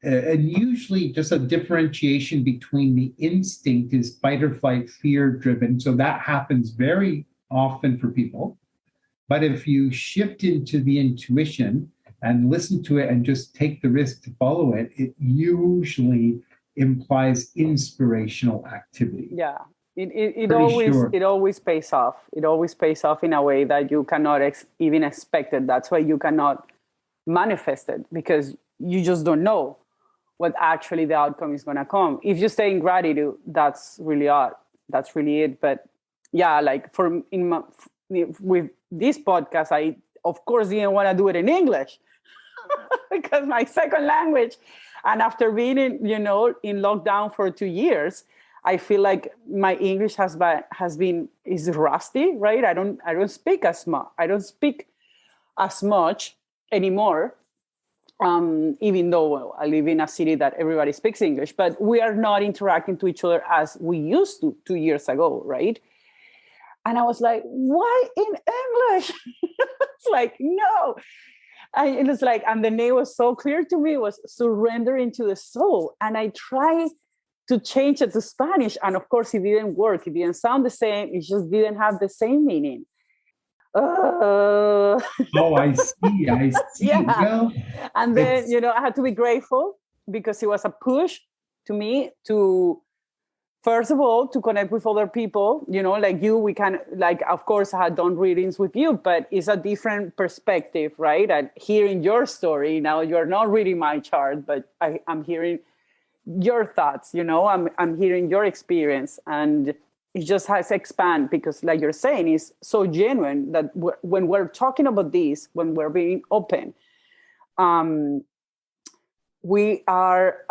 and usually just a differentiation between the instinct is fight or flight, fear driven. So that happens very often for people. But if you shift into the intuition and listen to it and just take the risk to follow it, it usually implies inspirational activity. Yeah, it always pays off. It always pays off in a way that you cannot even expect it. That's why you cannot manifest it, because you just don't know what actually the outcome is going to come. If you stay in gratitude, that's really odd. That's really it. But yeah, like with this podcast, I of course didn't want to do it in English because my second language. And after being in lockdown for 2 years, I feel like my English is rusty, right? I don't speak as much. I don't speak as much anymore. Even though I live in a city that everybody speaks English, but we are not interacting to each other as we used to 2 years ago, right? And I was like, why in English? It's like, no. And it was like, and the name was so clear to me, was surrendering to the soul. And I tried to change it to Spanish. And of course, it didn't work. It didn't sound the same. It just didn't have the same meaning. Oh, I see. Yeah. Well, and then, I had to be grateful because it was a push to me to, first of all, to connect with other people, like you. We can, like, of course, I had done readings with you, but it's a different perspective, right? And hearing your story, now you're not reading my chart, but I'm hearing your thoughts, I'm hearing your experience, and it just has expanded because, like you're saying, it's so genuine that when we're talking about this, when we're being open, we are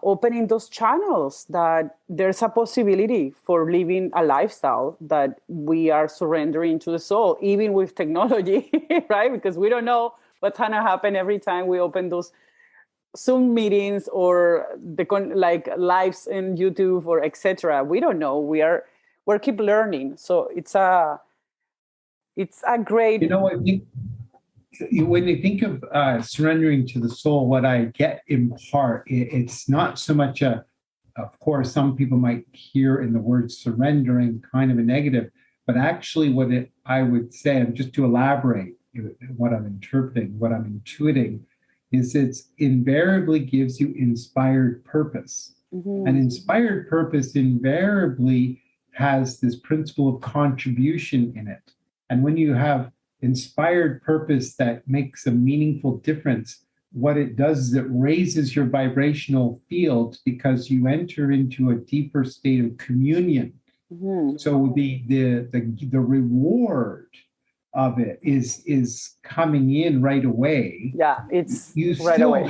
opening those channels that there's a possibility for living a lifestyle that we are surrendering to the soul, even with technology, right? Because we don't know what's going to happen every time we open those Zoom meetings or like lives in YouTube or etc. We don't know. We're keep learning. So it's a great. I think when you think of surrendering to the soul, what I get in part, it's not so much of course, some people might hear in the word surrendering kind of a negative, but actually I would say, and just to elaborate what I'm interpreting, what I'm intuiting, is it invariably gives you inspired purpose. Mm-hmm. And inspired purpose invariably has this principle of contribution in it. And when you have inspired purpose that makes a meaningful difference, what it does is it raises your vibrational field because you enter into a deeper state of communion. Mm-hmm. So the reward of it is coming in right away. Yeah, it's you right still away.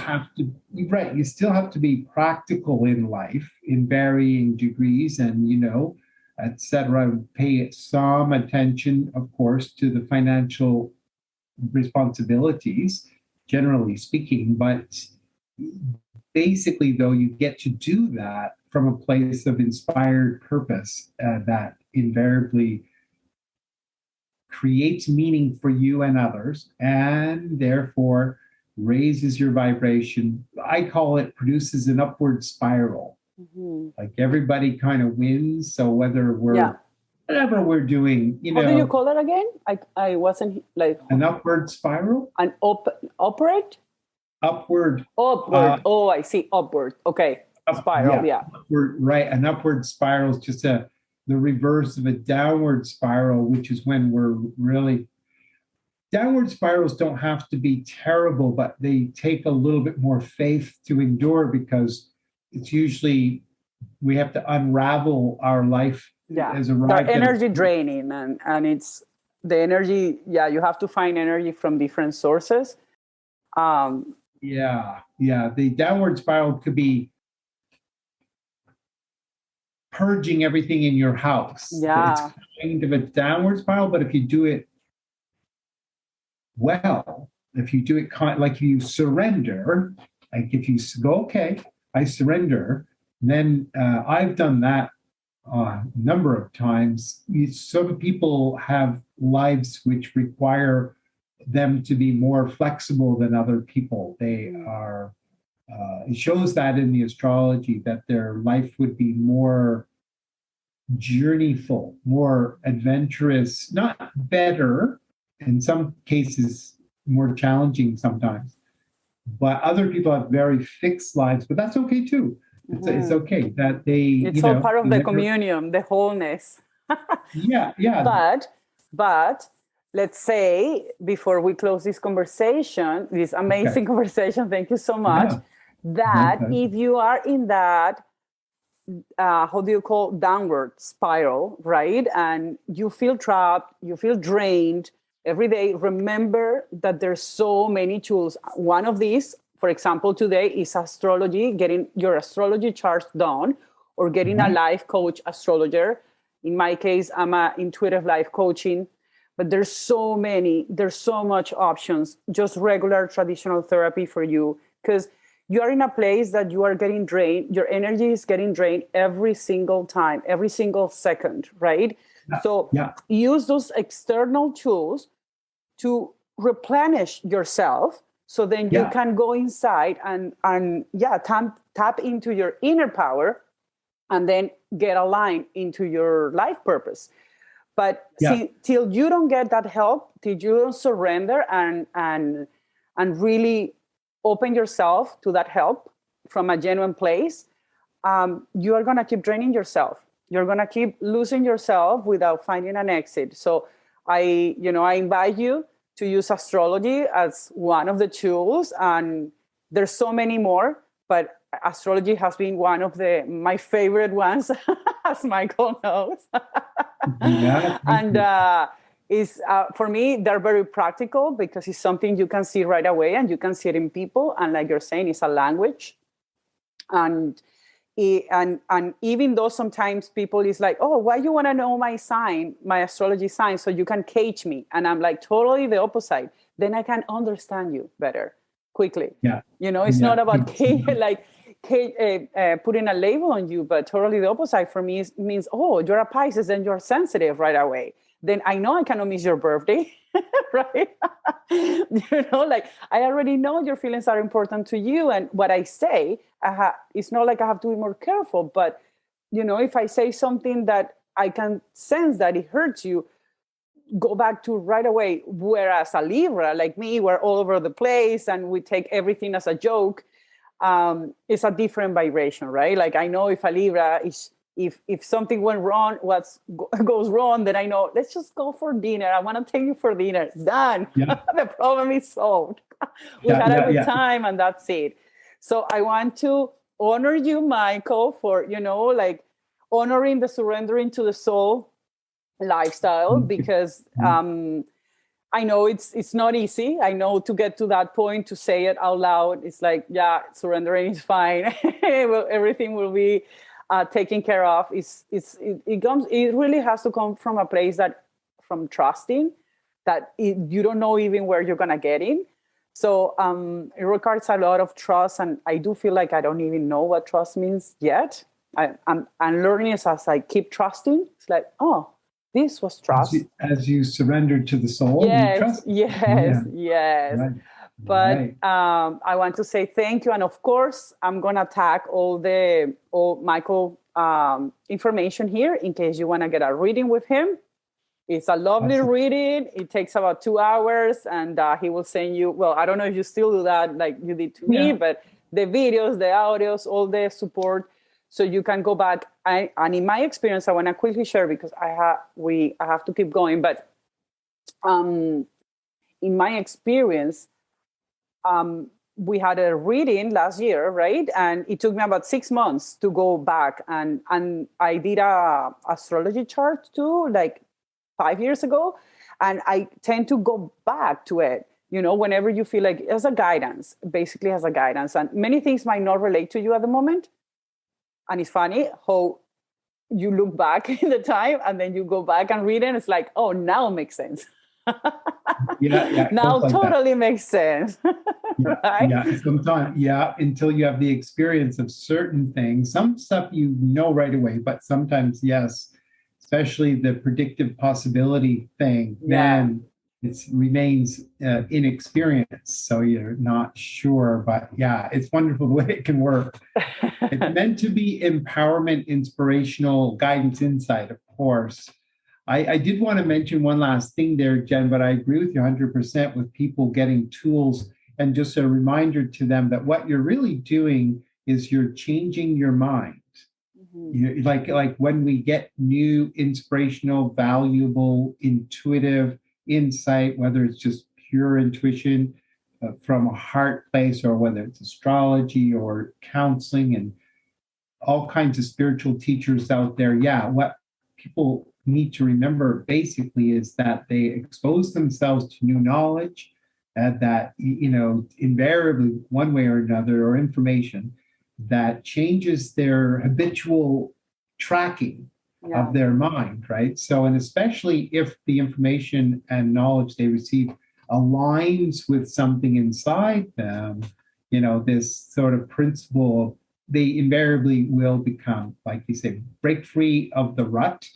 You still have to be practical in life in varying degrees, and etc. Pay some attention, of course, to the financial responsibilities, generally speaking. But basically, though, you get to do that from a place of inspired purpose that invariably creates meaning for you and others, and therefore raises your vibration. I call it produces an upward spiral. Mm-hmm. Like everybody kind of wins. So whether whatever we're doing, How do you call it again? I wasn't like an upward spiral. An operate? Upward. Oh, I see. Upward. Okay. Spiral. Yeah. Upward, right. An upward spiral is just the reverse of a downward spiral, which is when we're really. Downward spirals don't have to be terrible, but they take a little bit more faith to endure because it's usually we have to unravel our life as a ride. They're energy draining, and it's the energy. Yeah, you have to find energy from different sources. The downward spiral could be purging everything in your house. Yeah, it's kind of a downward spiral, but if you do it well, if you do it like you surrender, like if you go, okay, I surrender, then I've done that a number of times. Some people have lives which require them to be more flexible than other people. They are, it shows that in the astrology that their life would be more journeyful, more adventurous, not better, in some cases more challenging sometimes. But other people have very fixed lives, but that's okay too. It's okay that they. It's all part of the communion, the wholeness. Yeah. But let's say before we close this conversation, this amazing conversation, thank you so much. that if you are in that, how do you call downward spiral, right? And you feel trapped, you feel drained every day. Remember that there's so many tools. One of these, for example, today is astrology, getting your astrology charts done, or getting a life coach astrologer. In my case, I'm a intuitive life coaching, but there's so much options, just regular traditional therapy for you, because you are in a place that you are getting drained. Your energy is getting drained every single time, every single second, right? So use those external tools to replenish yourself, so then you can go inside and tap into your inner power, and then get aligned into your life purpose. But till you don't get that help, till you don't surrender and really open yourself to that help from a genuine place, you are going to keep draining yourself. You're going to keep losing yourself without finding an exit. So I invite you to use astrology as one of the tools, and there's so many more, but astrology has been one of my favorite ones, as Michael knows. And for me, they're very practical, because it's something you can see right away, and you can see it in people. And like you're saying, it's a language. And even though sometimes people is like, oh, why you want to know my sign, my astrology sign, so you can cage me? And I'm like, totally the opposite. Then I can understand you better quickly. It's not about putting a label on you, but totally the opposite for me means, oh, you're a Pisces and you're sensitive right away. Then I know I cannot miss your birthday, right? I already know your feelings are important to you. And what I say, it's not like I have to be more careful, but, if I say something that I can sense that it hurts you, go back to right away. Whereas a Libra, like me, we're all over the place and we take everything as a joke. It's a different vibration, right? Like I know if a Libra is, if something went wrong, goes wrong, then I know, let's just go for dinner. I want to take you for dinner. Done. The problem is solved. We had a good time, and that's it. So I want to honor you, Michael, for, honoring the surrendering to the soul lifestyle, because I know it's not easy. I know to get to that point, to say it out loud, it's like, surrendering is fine. Everything will be taken care of. It really has to come from a place from trusting that you don't know even where you're gonna get in. So it requires a lot of trust, and I do feel like I don't even know what trust means yet. I'm learning as I keep trusting. It's like, oh, this was trust. As you surrender to the soul, yes, you trust. Yes. Right. But I want to say thank you. And of course, I'm going to tag all Michael information here in case you want to get a reading with him. It's a lovely reading. It takes about 2 hours, and he will send you, well, I don't know if you still do that like you did to me, but the videos, the audios, all the support, so you can go back. And in my experience, I want to quickly share, because I have to keep going, but in my experience, we had a reading last year, right? And it took me about 6 months to go back, and I did a astrology chart too, like 5 years ago, and I tend to go back to it, whenever you feel like, as a guidance, basically as a guidance. And many things might not relate to you at the moment. And it's funny how you look back in the time and then you go back and read it, and it's like, oh, now it makes sense. Now totally makes sense. Right? Sometimes, until you have the experience of certain things. Some stuff you know right away, but sometimes, yes, especially the predictive possibility thing, then it remains inexperienced. So you're not sure, but it's wonderful the way it can work. It's meant to be empowerment, inspirational, guidance, insight, of course. I did want to mention one last thing there, Jen, but I agree with you 100% with people getting tools, and just a reminder to them that what you're really doing is you're changing your mind. Like when we get new, inspirational, valuable, intuitive insight, whether it's just pure intuition, from a heart place, or whether it's astrology or counseling and all kinds of spiritual teachers out there. Yeah, what people need to remember basically is that they expose themselves to new knowledge, that, invariably one way or another, or information that changes their habitual tracking of their mind, right? So, and especially if the information and knowledge they receive aligns with something inside them, this sort of principle, they invariably will become, like you say, break free of the rut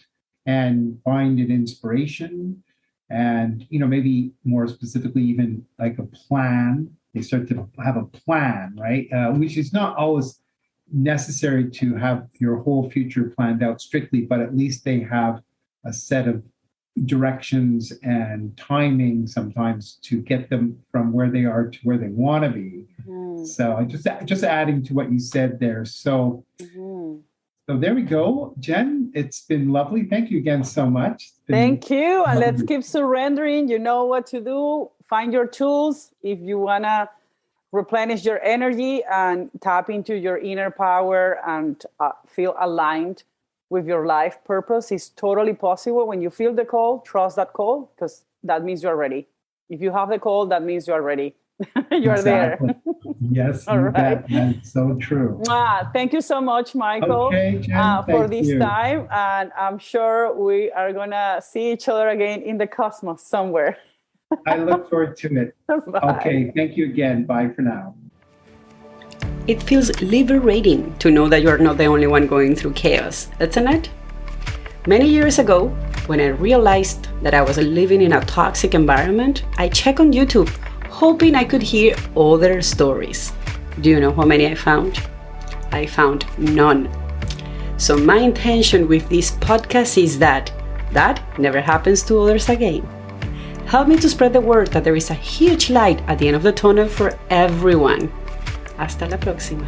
and find an inspiration, and maybe more specifically, even like a plan. They start to have a plan, right? Which is not always necessary to have your whole future planned out strictly, but at least they have a set of directions and timing sometimes to get them from where they are to where they want to be. So just adding to what you said there. So so there we go, Jen. It's been lovely. Thank you again so much. Thank you. And let's keep surrendering. You know what to do. Find your tools if you want to replenish your energy and tap into your inner power and feel aligned with your life purpose. It's totally possible. When you feel the call, trust that call, because that means you're ready. If you have the call, that means you're ready. You're there. Yes, all right. That's so true. Thank you so much, Michael, okay, Jen, for this you. time. And I'm sure we are going to see each other again in the cosmos somewhere. I look forward to it. Bye. Okay, thank you again. Bye for now. It feels liberating to know that you're not the only one going through chaos, isn't it? Many years ago, when I realized that I was living in a toxic environment, I checked on YouTube, hoping I could hear other stories. Do you know how many I found? I found none. So my intention with this podcast is that never happens to others again. Help me to spread the word that there is a huge light at the end of the tunnel for everyone. Hasta la próxima.